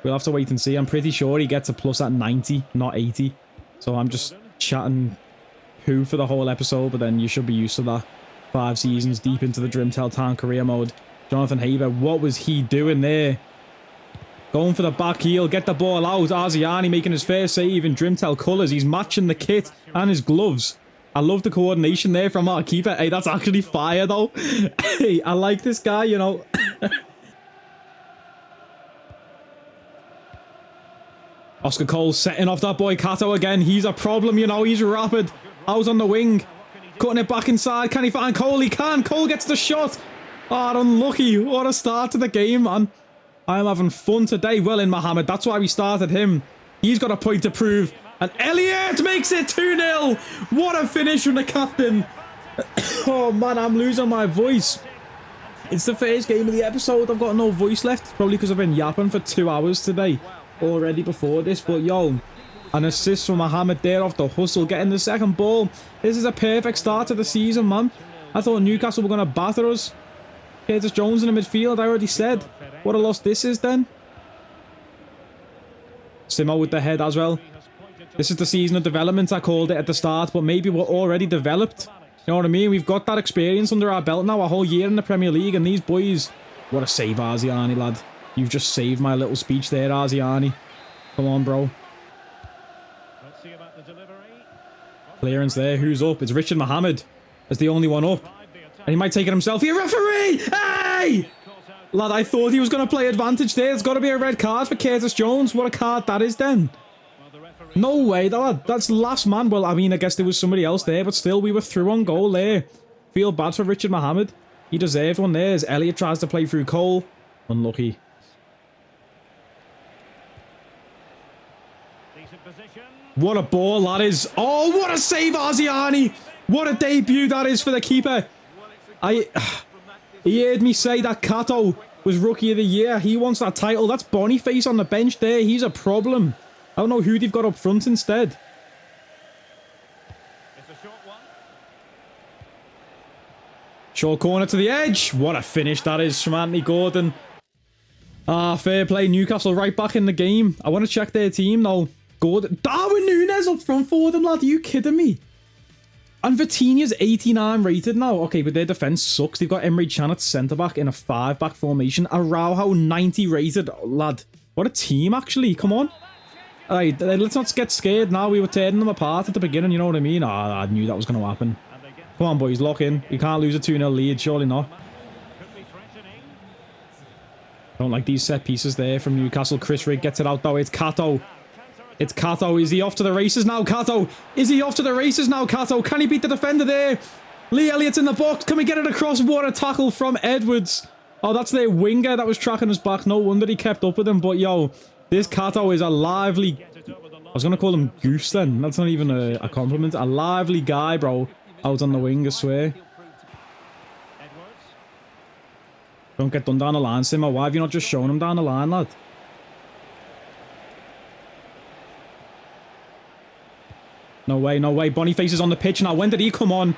Speaker 1: We'll have to wait and see. I'm pretty sure he gets a plus at 90, not 80. So I'm just chatting poo for the whole episode, but then you should be used to that. 5 seasons deep into the Drimtell Town career mode. Jonathan Haber, what was he doing there? Going for the back heel, get the ball out. Arziani making his first save in Drimtell colours. He's matching the kit and his gloves. I love the coordination there from our keeper. Hey, that's actually fire though. Hey, I like this guy, you know. Oscar Cole setting off that boy Kato again. He's a problem, you know. He's rapid. Out on the wing. Cutting it back inside. Can he find Cole? He can. Cole gets the shot. Oh, unlucky. What a start to the game, man. I am having fun today. Well in Mohammed. That's why we started him. He's got a point to prove. And Elliott makes it 2-0. What a finish from the captain. Oh, man, I'm losing my voice. It's the first game of the episode. I've got no voice left. Probably because I've been yapping for 2 hours today already before this. But, yo, an assist from Mohammed there off the hustle. Getting the second ball. This is a perfect start to the season, man. I thought Newcastle were going to batter us. Curtis Jones in the midfield, I already said. What a loss this is then. Simo with the head as well. This is the season of development, I called it at the start, but maybe we're already developed. You know what I mean? We've got that experience under our belt now, a whole year in the Premier League, and these boys... What a save, Arziani, lad. You've just saved my little speech there, Arziani. Come on, bro. Clearance there. Who's up? It's Richard Mohammed as the only one up. And he might take it himself here. Referee! Hey! Lad, I thought he was going to play advantage there. There's got to be a red card for Curtis Jones. What a card that is then. No way, lad. That's last man. Well, I mean, I guess there was somebody else there, but still, we were through on goal there. Feel bad for Richard Mohammed. He deserved one there as Elliott tries to play through Cole. Unlucky. What a ball that is. Oh, what a save, Arziani. What a debut that is for the keeper. He heard me say that Kato was Rookie of the Year. He wants that title. That's Boniface on the bench there. He's a problem. I don't know who they've got up front instead. Short corner to the edge. What a finish that is from Anthony Gordon. Ah, fair play. Newcastle right back in the game. I want to check their team though. Gordon. Darwin Núñez up front for them, lad. Are you kidding me? And Vitinha's 89 rated now. Okay, but their defence sucks. They've got Emre Can at centre-back in a 5-back formation. Araujo 90 rated. Oh, lad, what a team, actually. Come on. Alright, let's not get scared now. We were tearing them apart at the beginning, you know what I mean? Oh, I knew that was going to happen. Come on, boys, lock in. You can't lose a 2-0 lead, surely not. Don't like these set pieces there from Newcastle. Chris Rigg gets it out, though. It's Kato. It's Kato. Is he off to the races now, Kato? Is he off to the races now, Kato? Can he beat the defender there? Lee Elliott's in the box. Can we get it across? What a tackle from Edwards. Oh, that's their winger that was tracking us back. No wonder he kept up with him. But, yo, this Kato is a lively... I was going to call him Goose then. That's not even a compliment. A lively guy, bro. out on the wing, I swear. Don't get done down the line, Simmer. Why have you not just shown him down the line, lad? No way, no way. Boniface is on the pitch now. When did he come on?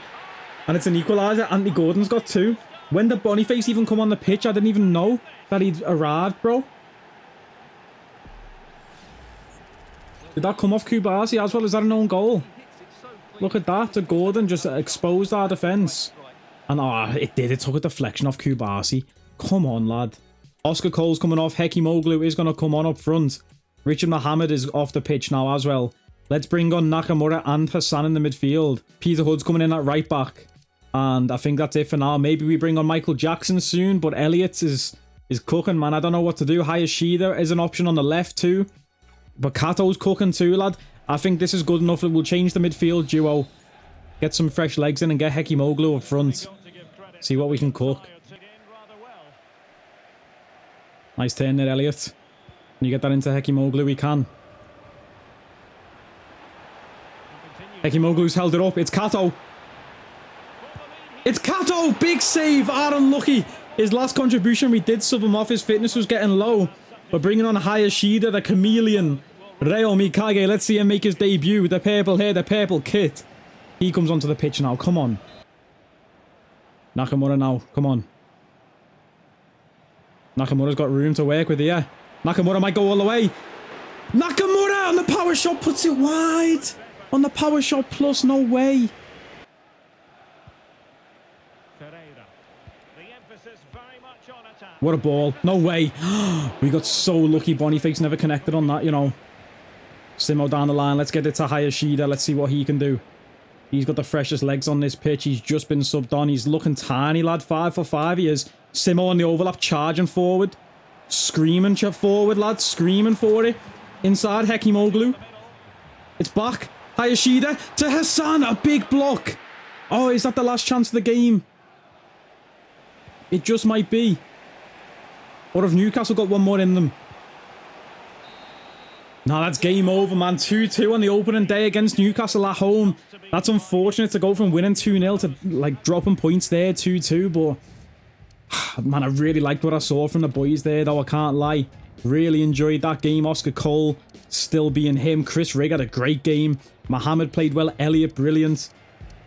Speaker 1: And it's an equaliser. Anthony Gordon's got 2. When did Boniface even come on the pitch? I didn't even know that he'd arrived, bro. Did that come off Kubasi as well? Is that an own goal? Look at that. The Gordon just exposed our defence. And it did. It took a deflection off Kubasi. Come on, lad. Oscar Cole's coming off. Hekimoglu is going to come on up front. Richard Mohammed is off the pitch now as well. Let's bring on Nakamura and Hassan in the midfield. Peter Hood's coming in at right back. And I think that's it for now. Maybe we bring on Michael Jackson soon. But Elliott is cooking, man. I don't know what to do. Hayashida is an option on the left too. But Kato's cooking too, lad. I think this is good enough that we'll change the midfield duo. Get some fresh legs in and get Hekimoglu up front. See what we can cook. Nice turn there, Elliott. Can you get that into Hekimoglu? We can. Hekimoglu's held it up. It's Kato. It's Kato! Big save! Unlucky. His last contribution, we did sub him off. His fitness was getting low. We're bringing on Hayashida, the chameleon. Reo Mikage, let's see him make his debut. The purple hair, the purple kit. He comes onto the pitch now. Come on. Nakamura now. Come on. Nakamura's got room to work with here. Nakamura might go all the way. Nakamura on the power shot puts it wide. On the power shot plus, no way. What a ball. No way. We got so lucky. Boniface never connected on that, you know. Simo down the line. Let's get it to Hayashida. Let's see what he can do. He's got the freshest legs on this pitch. He's just been subbed on. He's looking tiny, lad. 5 for 5 he is. Simo on the overlap, charging forward. Screaming forward, lad. Screaming for it. Inside, Hekimoglu. It's back. Hayashida to Hassan. A big block. Oh, is that the last chance of the game? It just might be. Or have Newcastle got one more in them? No, that's game over, man. 2-2 on the opening day against Newcastle at home. That's unfortunate to go from winning 2-0 to, like, dropping points there, 2-2. But, man, I really liked what I saw from the boys there, though. I can't lie. Really enjoyed that game. Oscar Cole still being him. Chris Rigg had a great game. Mohammed played well. Elliott, brilliant.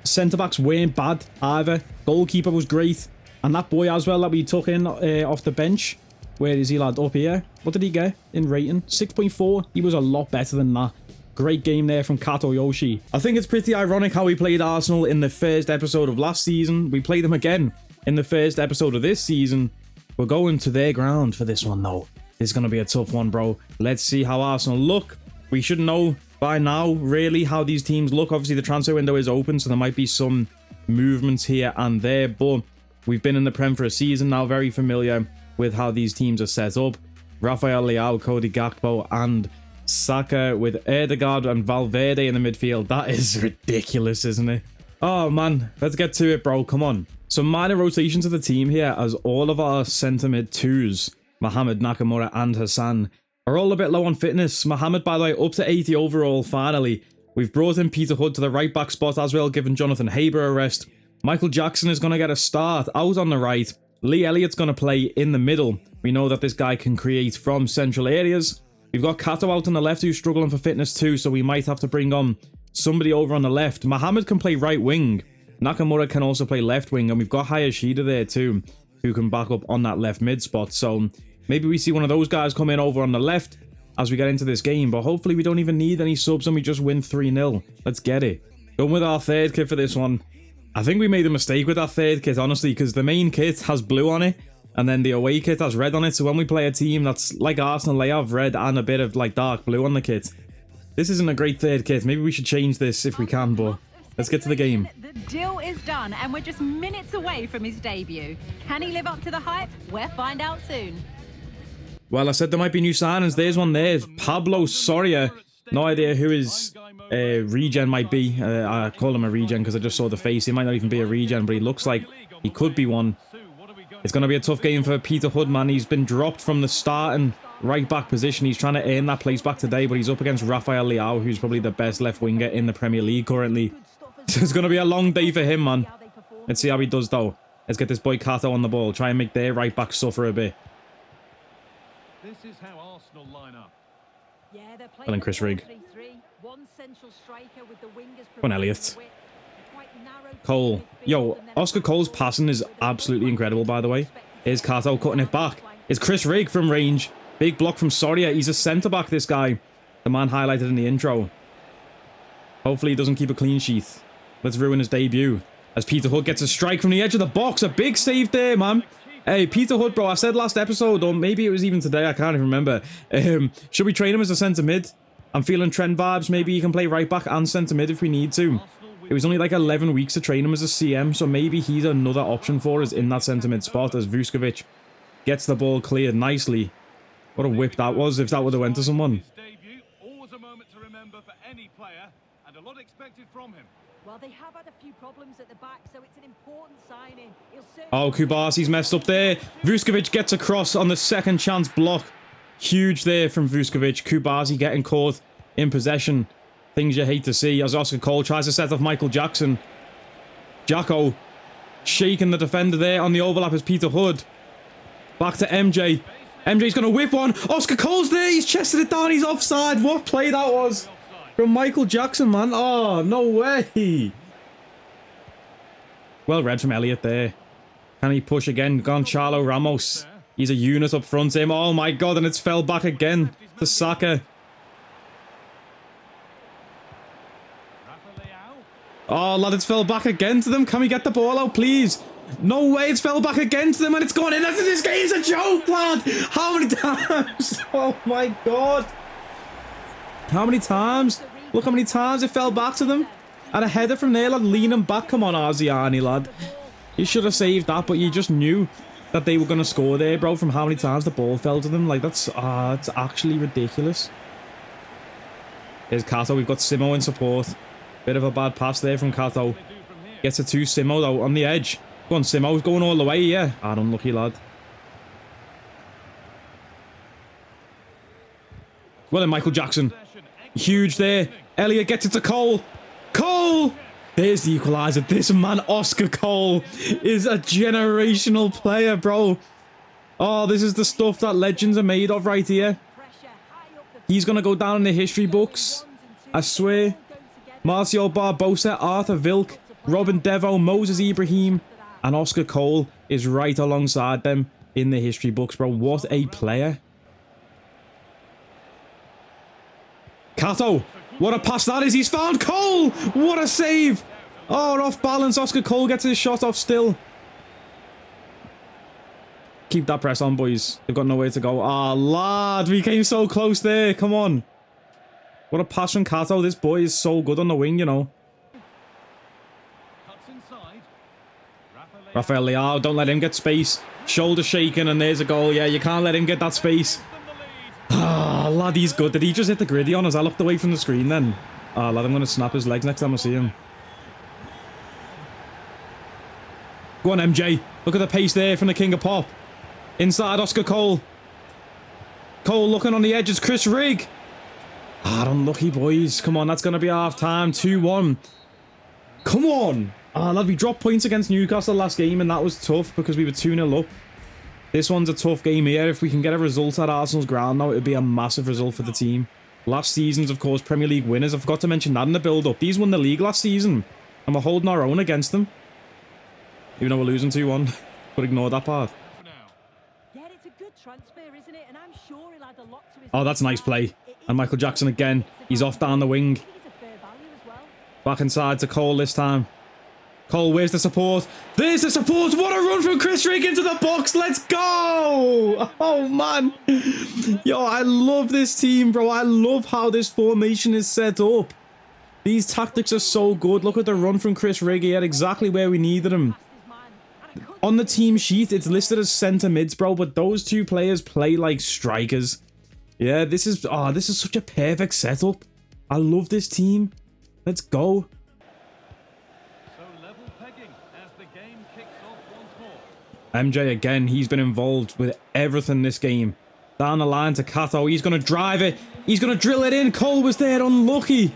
Speaker 1: Centre-backs weren't bad either. Goalkeeper was great. And that boy as well that we took in off the bench. Where is he, lad? Up here. What did he get in rating? 6.4. He was a lot better than that. Great game there from Kato Yoshi. I think it's pretty ironic how we played Arsenal in the first episode of last season. We played them again in the first episode of this season. We're going to their ground for this one, though. This is going to be a tough one, bro. Let's see how Arsenal look. We should know by now, really, how these teams look. Obviously, the transfer window is open, so there might be some movements here and there. But we've been in the Prem for a season now, very familiar with how these teams are set up. Rafael Leao, Cody Gakpo, and Saka with Erdegaard and Valverde in the midfield. That is ridiculous, isn't it? Oh, man. Let's get to it, bro. Come on. Some minor rotations of the team here as all of our centre mid twos, Mohamed, Nakamura, and Hassan, are all a bit low on fitness. Mohamed, by the way, up to 80 overall, finally. We've brought in Peter Hood to the right back spot as well, giving Jonathan Haber a rest. Michael Jackson is going to get a start out on the right. Lee Elliott's going to play in the middle. We know that this guy can create from central areas. We've got Kato out on the left who's struggling for fitness too, so we might have to bring on somebody over on the left. Mohamed can play right wing. Nakamura can also play left wing, and we've got Hayashida there too, who can back up on that left mid spot. So maybe we see one of those guys come in over on the left as we get into this game, but hopefully we don't even need any subs and we just win 3-0. Let's get it. Going with our third kit for this one. I think we made a mistake with that third kit, honestly, because the main kit has blue on it, and then the away kit has red on it. So when we play a team that's like Arsenal, they have red and a bit of like dark blue on the kit. This isn't a great third kit. Maybe we should change this if we can, but let's get to the game.
Speaker 6: The deal is done, and we're just minutes away from his debut. Can he live up to the hype? We'll find out soon.
Speaker 1: Well, I said there might be new signings. There's one there. Pablo Soria. No idea who his regen might be. I call him a regen because I just saw the face. He might not even be a regen, but he looks like he could be one. It's going to be a tough game for Peter Hood, man. He's been dropped from the starting right back position. He's trying to earn that place back today, but he's up against Rafael Leao, who's probably the best left winger in the Premier League currently. It's going to be a long day for him, man. Let's see how he does, though. Let's get this boy Kato on the ball. Try and make their right back suffer a bit.
Speaker 5: This is how Arsenal line up.
Speaker 6: Yeah, they're playing
Speaker 1: Well, then Chris Rigg.
Speaker 6: 4-3-3. One central striker with the wingers.
Speaker 1: Come on, Elliot. Cole. Yo, Oscar Cole's passing is absolutely incredible, by the way. Here's Kato cutting it back. It's Chris Rigg from range. Big block from Soria. He's a centre-back, this guy. The man highlighted in the intro. Hopefully he doesn't keep a clean sheet. Let's ruin his debut. As Peter Hood gets a strike from the edge of the box. A big save there, man. Hey, Peter Hood, bro. I said last episode, or maybe it was even today. I can't even remember. Should we train him as a centre mid? I'm feeling trend vibes. Maybe he can play right back and centre mid if we need to. It was only like 11 weeks to train him as a CM, so maybe he's another option for us in that centre mid spot as Vuskovic gets the ball cleared nicely. What a whip that was if that would have went to someone.
Speaker 5: Always a moment to remember for any player, and a lot expected from him.
Speaker 6: Well, they have had a few problems at the back, so it's an important signing.
Speaker 1: Oh, Kubasi's messed up there. Vuskovic gets across on the second chance block. Huge there from Vuskovic. Kubasi getting caught in possession. Things you hate to see as Oscar Cole tries to set off Michael Jackson. Jacko shaking the defender there on the overlap as Peter Hood. Back to MJ. MJ's going to whip one. Oscar Cole's there. He's chested it down. He's offside. What play that was from Michael Jackson, man. Oh, no way. Well read from Elliot there. Can he push again? Gonçalo Ramos. He's a unit up front. Him. Oh, my God. And it's fell back again to Saka. Oh, lad, it's fell back again to them. Can we get the ball out, please? No way, it's fell back again to them and it's gone in. This game's a joke, lad. How many times? Oh, my God. How many times? Look how many times it fell back to them. And a header from there, lad, leaning back. Come on, ITANI, lad. You should have saved that, but you just knew that they were going to score there, bro, from how many times the ball fell to them. Like, it's actually ridiculous. Here's Kato. We've got Simo in support. Bit of a bad pass there from Kato. Gets it to Simo, though, on the edge. Go on, Simo. Going all the way, yeah. Unlucky, lad. Well then, Michael Jackson. Huge there. Elliot gets it to Cole. Cole! There's the equaliser. This man, Oscar Cole, is a generational player, bro. Oh, this is the stuff that legends are made of right here. He's going to go down in the history books. I swear. Marcio Barbosa, Arthur Vilk, Robin Devo, Moses Ibrahim, and Oscar Cole is right alongside them in the history books, bro. What a player. Kato, what a pass that is. He's found Cole. What a save. Oh, off balance. Oscar Cole gets his shot off still. Keep that press on, boys. They've got nowhere to go. Ah, lad, we came so close there. Come on. What a pass from Kato. This boy is so good on the wing, you know. Rafael Leao, don't let him get space. Shoulder shaking, and there's a goal. Yeah, you can't let him get that space. Ah, lad, he's good. Did he just hit the griddy on us? I looked away from the screen then. Ah, lad, I'm going to snap his legs next time I see him. Go on, MJ. Look at the pace there from the King of Pop. Inside, Oscar Cole. Cole looking on the edge. It's Chris Rigg. Ah, unlucky, boys. Come on, that's going to be half-time. 2-1. Come on. Ah, lad, we dropped points against Newcastle last game, and that was tough because we were 2-0 up. This one's a tough game here. If we can get a result at Arsenal's ground now, it would be a massive result for the team. Last season's, of course, Premier League winners. I forgot to mention that in the build-up. These won the league last season, and we're holding our own against them. Even though we're losing 2-1. But ignore that part.
Speaker 6: Yeah, it's a good transfer, isn't it? And I'm sure he'll add a lot to his.
Speaker 1: Oh, that's a nice play. And Michael Jackson again. He's off down the wing. Back inside to Cole this time. Cole, where's the support? There's the support. What a run from Chris Rigg into the box. Let's go. Oh, man. Yo, I love this team, bro. I love how this formation is set up. These tactics are so good. Look at the run from Chris Rigg. He had exactly where we needed him. On the team sheet, it's listed as centre mids, bro, but those two players play like strikers. Yeah, this is such a perfect setup. I love this team. Let's go. MJ again, he's been involved with everything this game. Down the line to Kato, he's going to drive it. He's going to drill it in. Cole was there, unlucky.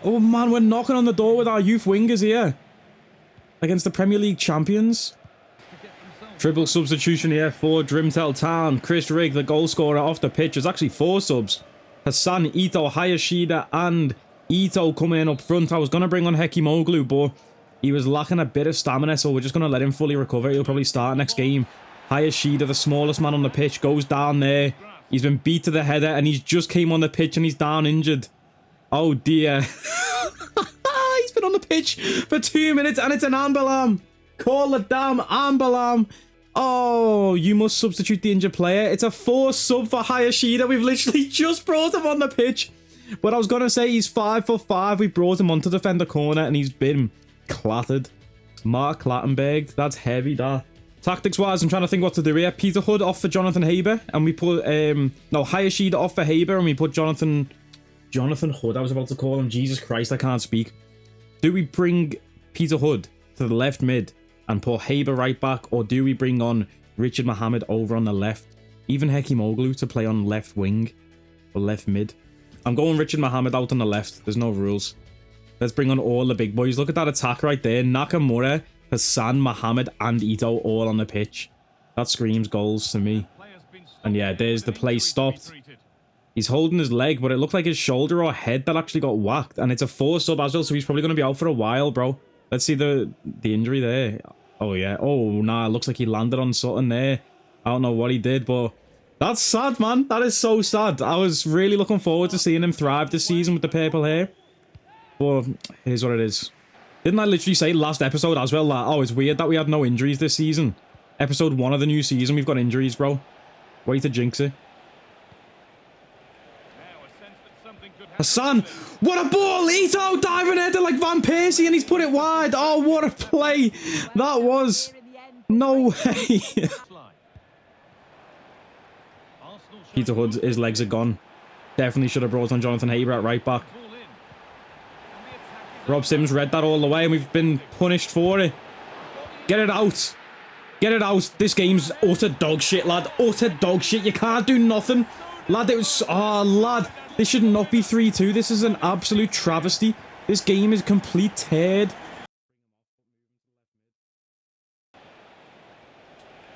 Speaker 1: Oh man, we're knocking on the door with our youth wingers here. Against the Premier League champions. Triple substitution here for Drimtell Town. Chris Rigg, the goal scorer off the pitch. There's actually 4 subs. Hassan, Ito, Hayashida, and Ito coming in up front. I was going to bring on Hekimoglu, but he was lacking a bit of stamina, so we're just going to let him fully recover. He'll probably start next game. Hayashida, the smallest man on the pitch, goes down there. He's been beat to the header, and he's just came on the pitch, and he's down injured. Oh, dear. He's been on the pitch for 2 minutes, and it's an amber alarm. Call the damn amber alarm. Oh, you must substitute the injured player. It's a 4 sub for Hayashida. We've literally just brought him on the pitch. But I was going to say he's 5'5". We brought him on to defend the corner, and he's been clattered. Mark Clattenberg. That's heavy, that. Tactics-wise, I'm trying to think what to do here. Peter Hood off for Jonathan Haber, and we put... no, Hayashida off for Haber, and we put Jonathan Hood, I was about to call him. Jesus Christ, I can't speak. Do we bring Peter Hood to the left mid and put Haber right back, or do we bring on Richard Mohammed over on the left? Even Hekimoglu to play on left wing or left mid. I'm going Richard Mohammed out on the left. There's no rules. Let's bring on all the big boys. Look at that attack right there. Nakamura, Hassan, Mohammed, and Ito all on the pitch. That screams goals to me. And yeah, there's the play stopped. He's holding his leg, but it looked like his shoulder or head that actually got whacked. And it's a 4 sub as well, so he's probably going to be out for a while, bro. Let's see the injury there. Oh, yeah. Oh, nah. Looks like he landed on something there. I don't know what he did, but that's sad, man. That is so sad. I was really looking forward to seeing him thrive this season with the purple hair. But here's what it is. Didn't I literally say last episode as well that, oh, it's weird that we had no injuries this season? Episode 1 of the new season, we've got injuries, bro. Way to jinx it. Hassan, what a ball! Ito diving header like Van Persie, and he's put it wide. Oh, what a play that was! No way. Peter Hood, his legs are gone. Definitely should have brought on Jonathan Haber at right back. Rob Sims read that all the way, and we've been punished for it. Get it out. Get it out. This game's utter dog shit, lad. Utter dog shit. You can't do nothing. Lad, it was... Oh, lad. This should not be 3-2. This is an absolute travesty. This game is complete turd.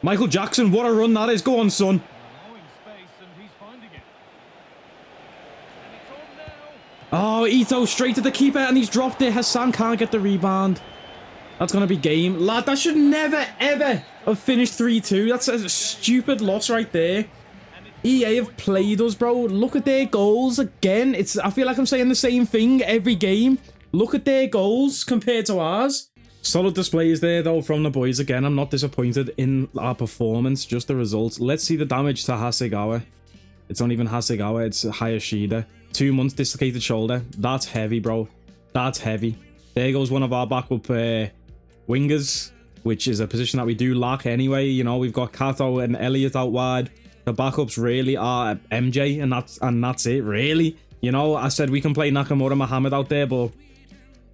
Speaker 1: Michael Jackson, what a run that is. Go on, son. Oh, Ito straight to the keeper, and he's dropped it. Hassan can't get the rebound. That's going to be game. Lad, that should never, ever have finished 3-2. That's a stupid loss right there. EA have played us, bro. Look at their goals again. I feel like I'm saying the same thing every game. Look at their goals compared to ours. Solid displays there, though, from the boys again. I'm not disappointed in our performance, just the results. Let's see the damage to Hasegawa. It's not even Hasegawa, it's Hayashida. 2 months dislocated shoulder. That's heavy, bro. That's heavy. There goes one of our backup wingers, which is a position that we do lack anyway. You know, we've got Kato and Elliott out wide. The backups really are MJ, and that's it, really. You know, I said we can play Nakamura Mohammed out there, but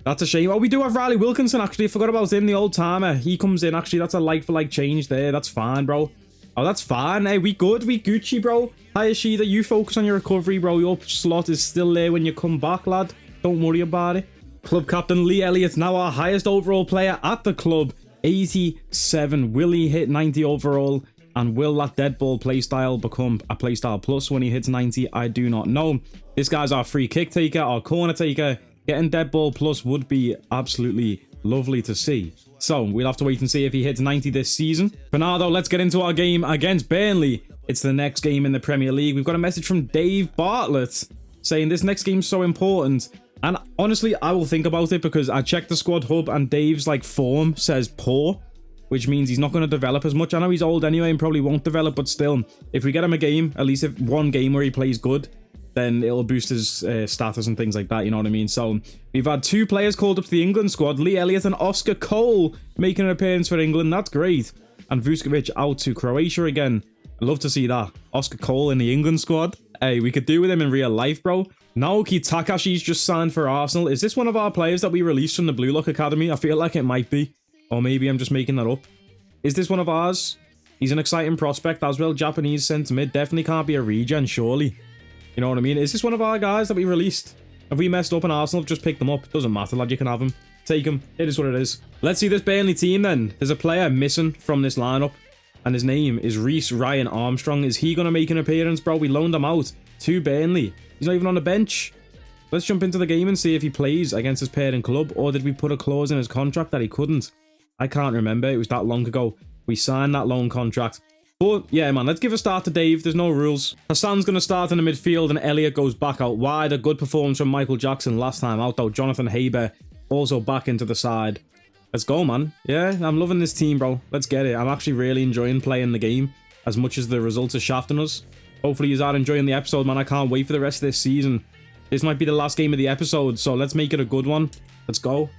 Speaker 1: that's a shame. Oh, we do have Riley Wilkinson, actually. I forgot about him, the old timer. He comes in, actually. That's a like-for-like change there. That's fine, bro. Oh, that's fine. Hey, we good. We Gucci, bro. Hayashida, you focus on your recovery, bro. Your slot is still there when you come back, lad. Don't worry about it. Club captain Lee Elliott, now our highest overall player at the club. 87. Will he hit 90 overall? And will that dead ball playstyle become a playstyle plus when he hits 90? I do not know. This guy's our free kick taker, our corner taker. Getting dead ball plus would be absolutely lovely to see. So we'll have to wait and see if he hits 90 this season. For now, though, let's get into our game against Burnley. It's the next game in the Premier League. We've got a message from Dave Bartlett saying this next game's so important. And honestly, I will think about it because I checked the squad hub and Dave's form says poor, which means he's not going to develop as much. I know he's old anyway and probably won't develop, but still, if we get him a game, at least if one game where he plays good, then it'll boost his status and things like that, you know what I mean? So we've had 2 players called up to the England squad, Lee Elliott and Oscar Cole making an appearance for England. That's great. And Vuskovic out to Croatia again. I'd love to see that. Oscar Cole in the England squad. Hey, we could do with him in real life, bro. Naoki Takashi's just signed for Arsenal. Is this one of our players that we released from the Blue Lock Academy? I feel like it might be. Or maybe I'm just making that up. Is this one of ours? He's an exciting prospect as well. Japanese centre mid. Definitely can't be a regen, surely. You know what I mean? Is this one of our guys that we released? Have we messed up and Arsenal have just picked them up? Doesn't matter, lad. You can have them. Take them. It is what it is. Let's see this Burnley team then. There's a player missing from this lineup, and his name is Reece Ryan Armstrong. Is he going to make an appearance, bro? We loaned him out to Burnley. He's not even on the bench. Let's jump into the game and see if he plays against his parent club, or did we put a clause in his contract that he couldn't? I can't remember. It was that long ago. We signed that loan contract. But yeah, man, let's give a start to Dave. There's no rules. Hassan's going to start in the midfield and Elliott goes back out wide. A good performance from Michael Jackson last time out, though. Jonathan Haber also back into the side. Let's go, man. Yeah, I'm loving this team, bro. Let's get it. I'm actually really enjoying playing the game as much as the results are shafting us. Hopefully you are enjoying the episode, man. I can't wait for the rest of this season. This might be the last game of the episode, so let's make it a good one. Let's go.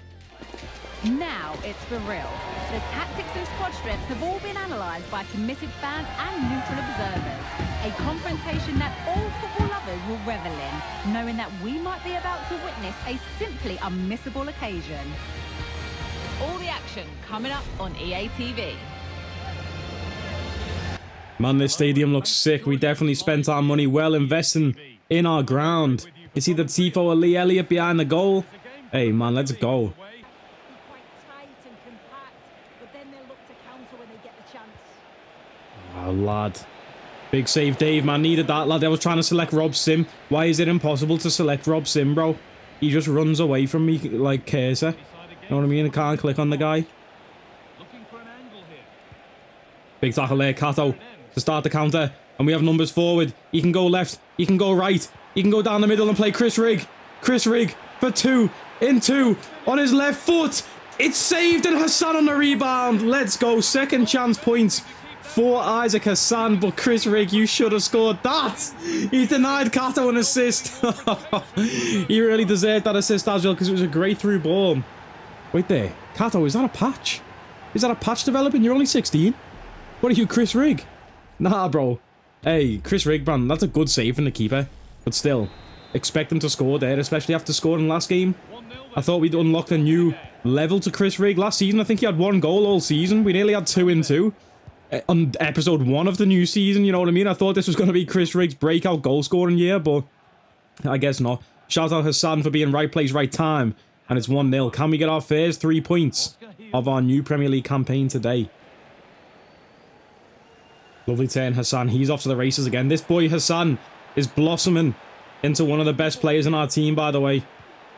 Speaker 6: Now it's for real. The tactics and squad strengths have all been analysed by committed fans and neutral observers. A confrontation that all football lovers will revel in, knowing that we might be about to witness a simply unmissable occasion. All the action coming up on EA TV.
Speaker 1: Man, this stadium looks sick. We definitely spent our money well investing in our ground. You see the Tifo or Lee Elliott behind the goal? Hey, man, let's go. Oh, lad. Big save, Dave, man. Needed that, lad. I was trying to select Rob Sim. Why is it impossible to select Rob Sim, bro? He just runs away from me like cursor. You know what I mean? I can't click on the guy. Big tackle there, Kato, to start the counter. And we have numbers forward. He can go left. He can go right. He can go down the middle and play Chris Rigg. Chris Rigg for two. In two. On his left foot. It's saved and Hassan on the rebound. Let's go. Second chance points for Isaac Hassan. But Chris Rigg, you should have scored that. He denied Kato an assist. He really deserved that assist as well because it was a great through ball. Wait there. Kato, is that a patch? Is that a patch developing? You're only 16. What are you, Chris Rigg? Nah, bro. Hey, Chris Rigg, man, that's a good save from the keeper. But still, expect him to score there, especially after scoring last game. I thought we'd unlocked a new level to Chris Rigg last season. I think he had 1 goal all season. We nearly had 2 in 2. On episode 1 of the new season, you know what I mean? I thought this was going to be Chris Rigg's breakout goal scoring year, but I guess not. Shout out Hassan for being right place, right time. And it's 1-0. Can we get our first 3 points of our new Premier League campaign today? Lovely turn, Hassan. He's off to the races again. This boy, Hassan, is blossoming into one of the best players in our team, by the way.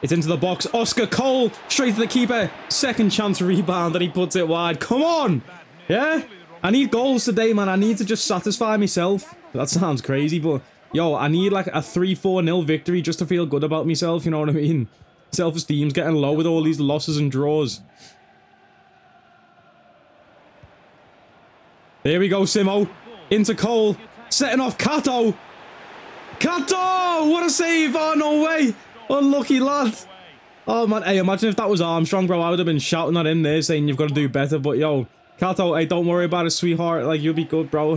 Speaker 1: It's into the box. Oscar Cole, straight to the keeper. Second chance rebound, and he puts it wide. Come on! Yeah? I need goals today, man. I need to just satisfy myself. That sounds crazy, but yo, I need like a 3-4-0 victory just to feel good about myself, you know what I mean? Self-esteem's getting low with all these losses and draws. There we go, Simo. Into Cole. Setting off Kato. Kato! What a save! Oh, no way! Unlucky lad. Oh, man. Hey, imagine if that was Armstrong, bro. I would have been shouting at him there saying you've got to do better. But, yo, Kato, hey, don't worry about it, sweetheart. Like, you'll be good, bro.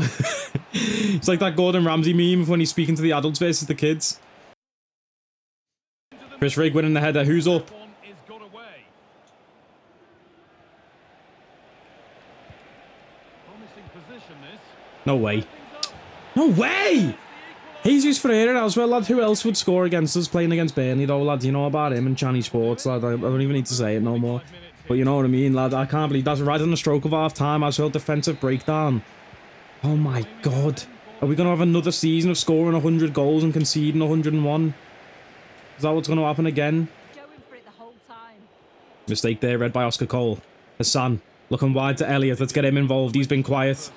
Speaker 1: It's like that Gordon Ramsay meme when he's speaking to the adults versus the kids. Chris Rigg winning the header. Who's up? No way. No way! Jesus Ferreira as well, lad. Who else would score against us playing against Burnley, though, lad? You know about him and Cani Sports, lad. I don't even need to say it no more. But you know what I mean, lad. I can't believe that's right on the stroke of half-time as well. Defensive breakdown. Oh, my God. Are we going to have another season of scoring 100 goals and conceding 101? Is that what's going to happen again? Mistake there, read by Oscar Cole. Hassan looking wide to Elliott. Let's get him involved. He's been quiet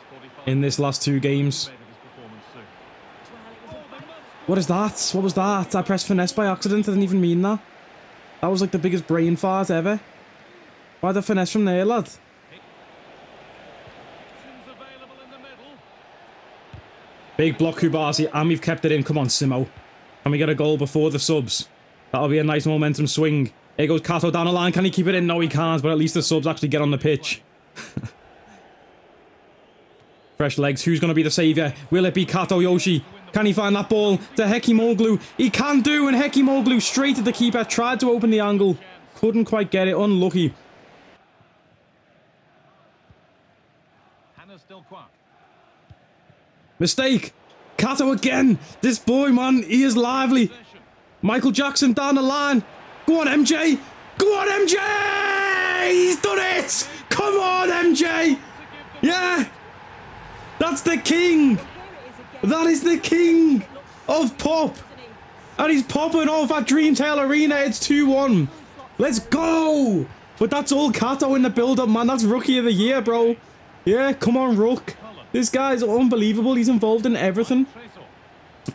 Speaker 1: in this last 2 games. What is that? What was that? I pressed finesse by accident. I didn't even mean that. That was like the biggest brain fart ever. Why the finesse from there, lad? Big block, Kubasi, and we've kept it in. Come on, Simo. Can we get a goal before the subs? That'll be a nice momentum swing. Here goes Kato down the line. Can he keep it in? No, he can't, but at least the subs actually get on the pitch. Fresh legs. Who's going to be the saviour? Will it be Kato Yoshi? Can he find that ball to Hekimoglu? He can do, and Hekimoglu straight at the keeper. Tried to open the angle. Couldn't quite get it. Unlucky. Mistake. Kato again. This boy, man, he is lively. Michael Jackson down the line. Go on, MJ. Go on, MJ. He's done it. Come on, MJ. Yeah. That's the king. That is the king of pop. And he's popping off at Drimtell Arena. It's 2-1. Let's go. But that's all Kato in the build-up, man. That's Rookie of the Year, bro. Yeah, come on, Rook. This guy's unbelievable. He's involved in everything.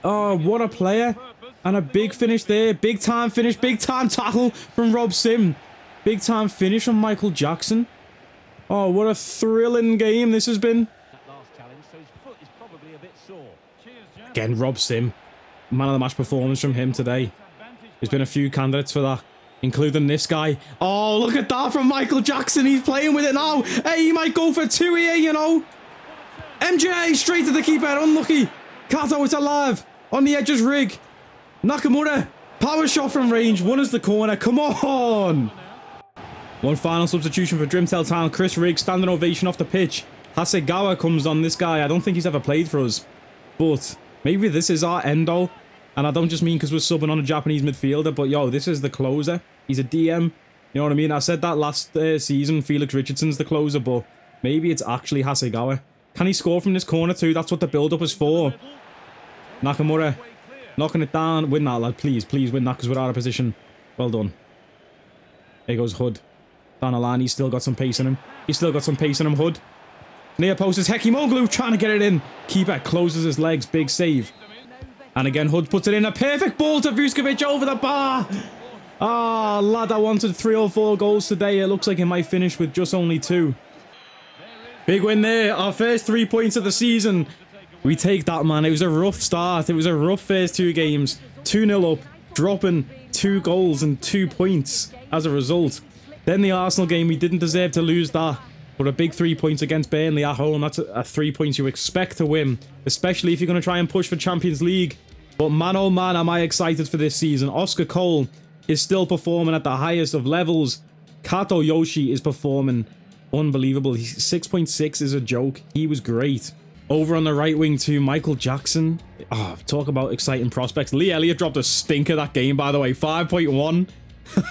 Speaker 1: Oh, what a player. And a big finish there. Big time finish. Big time tackle from Rob Sim. Big time finish from Michael Jackson. Oh, what a thrilling game this has been. Again, Rob Sim. Man of the match performance from him today. There's been a few candidates for that, including this guy. Oh, look at that from Michael Jackson. He's playing with it now. Hey, he might go for 2 here, you know. MJ straight to the keeper. Unlucky. Kato is alive. On the edges, Rig. Nakamura. Power shot from range. One is the corner. Come on. One final substitution for Drimtell Town. Chris Rigg, standing ovation off the pitch. Hasegawa comes on. This guy, I don't think he's ever played for us. But maybe this is our endo. And I don't just mean because we're subbing on a Japanese midfielder. But yo, this is the closer. He's a DM. You know what I mean? I said that last season. Felix Richardson's the closer. But maybe it's actually Hasegawa. Can he score from this corner too? That's what the build-up is for. Nakamura. Knocking it down. Win that, lad. Please, please win that because we're out of position. Well done. There goes Hood. Down the line. He's still got some pace in him. He's still got some pace in him, Hood. Near post is Hekimoglu trying to get it in. Keeper closes his legs. Big save. And again, Hood puts it in. A perfect ball to Vuskovic over the bar. Ah, lad, I wanted 3 or 4 goals today. It looks like it might finish with just only 2. Big win there. Our first 3 points of the season. We take that, man. It was a rough start. It was a rough first 2 games. 2-0 up. Dropping 2 goals and 2 points as a result. Then the Arsenal game, we didn't deserve to lose that. But a big 3 points against Burnley at home. That's a 3 points you expect to win. Especially if you're going to try and push for Champions League. But man, oh man, am I excited for this season. Oscar Cole is still performing at the highest of levels. Kato Yoshi is performing unbelievable. 6.6 is a joke. He was great. Over on the right wing too, Michael Jackson. Oh, talk about exciting prospects. Lee Elliott dropped a stinker that game, by the way. 5.1.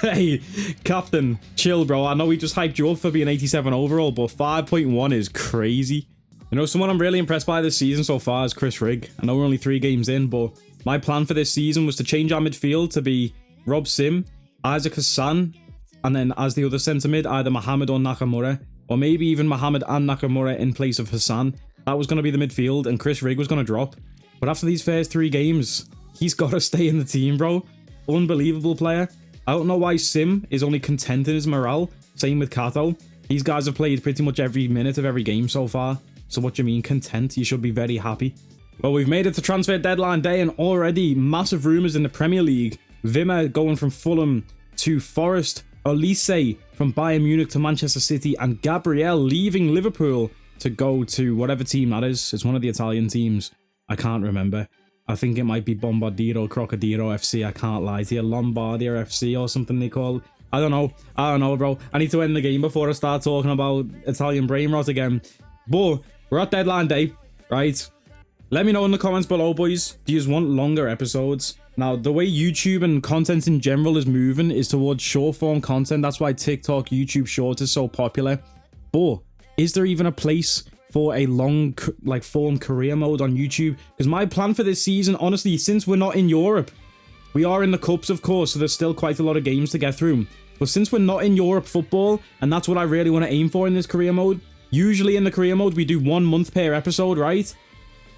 Speaker 1: Hey, Captain, chill, bro. I know we just hyped you up for being 87 overall, but 5.1 is crazy. You know, someone I'm really impressed by this season so far is Chris Rigg. I know we're only 3 games in, but my plan for this season was to change our midfield to be Rob Sim, Isaac Hassan, and then as the other centre mid, either Mohamed or Nakamura, or maybe even Mohamed and Nakamura in place of Hassan. That was going to be the midfield, and Chris Rigg was going to drop. But after these first 3 games, he's got to stay in the team, bro. Unbelievable player. I don't know why Sim is only content in his morale. Same with Kato. These guys have played pretty much every minute of every game so far. So what do you mean content? You should be very happy. Well, we've made it to transfer deadline day, and already massive rumours in the Premier League. Wimmer going from Fulham to Forest. Olise from Bayern Munich to Manchester City. And Gabriel leaving Liverpool to go to whatever team that is. It's one of the Italian teams. I can't remember. I think it might be Bombardiro, Crocodilo FC. I can't lie to you. Lombardia FC or something they call it. I don't know, bro. I need to end the game before I start talking about Italian brain rot again. But we're at deadline day, right? Let me know in the comments below, boys. Do you want longer episodes? Now, the way YouTube and content in general is moving is towards short form content. That's why TikTok, YouTube Short is so popular. But is there even a place for a long, like, form career mode on YouTube? Because my plan for this season, honestly, since we're not in Europe, we are in the Cups, of course, so there's still quite a lot of games to get through. But since we're not in Europe football, and that's what I really want to aim for in this career mode, usually in the career mode, we do 1 month per episode, right?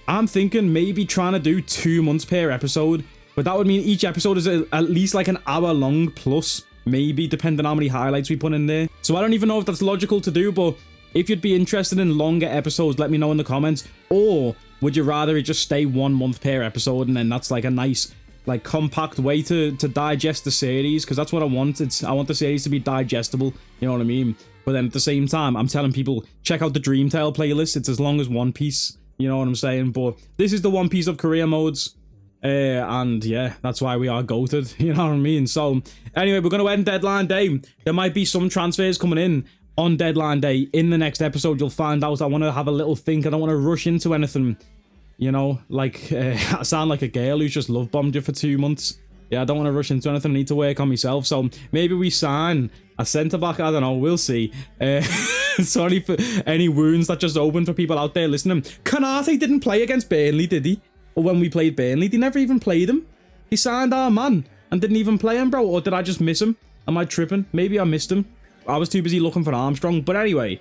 Speaker 1: I'm thinking maybe trying to do 2 months per episode, but that would mean each episode is at least like an hour long plus, maybe, depending on how many highlights we put in there. So I don't even know if that's logical to do, but if you'd be interested in longer episodes, let me know in the comments. Or would you rather it just stay 1 month per episode, and then that's like a nice, like, compact way to digest the series? Because that's what I want. I want the series to be digestible, you know what I mean? But then at the same time, I'm telling people, check out the Drimtell playlist. It's as long as One Piece, you know what I'm saying? But this is the One Piece of career modes. And yeah, that's why we are goated, you know what I mean? So anyway, we're going to end deadline day. There might be some transfers coming in on deadline day. In the next episode, you'll find out. I want to have a little think. I don't want to rush into anything, you know, like I sound like a girl who's just love bombed you for 2 months. Yeah, I don't want to rush into anything. I need to work on myself. So maybe we sign a centre-back. I don't know. We'll see. Sorry for any wounds that just opened for people out there listening. Cani didn't play against Burnley, did he? Or when we played Burnley, they never even played him. He signed our man and didn't even play him, bro. Or did I just miss him? Am I tripping? Maybe I missed him. I was too busy looking for Armstrong. But anyway,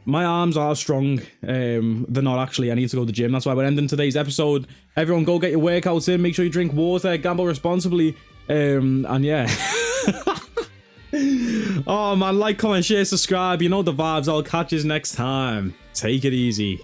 Speaker 1: my arms are strong. They're not actually. I need to go to the gym. That's why we're ending today's episode. Everyone go get your workouts in. Make sure you drink water. Gamble responsibly. And yeah. Oh man, like, comment, share, subscribe. You know the vibes. I'll catch you next time. Take it easy.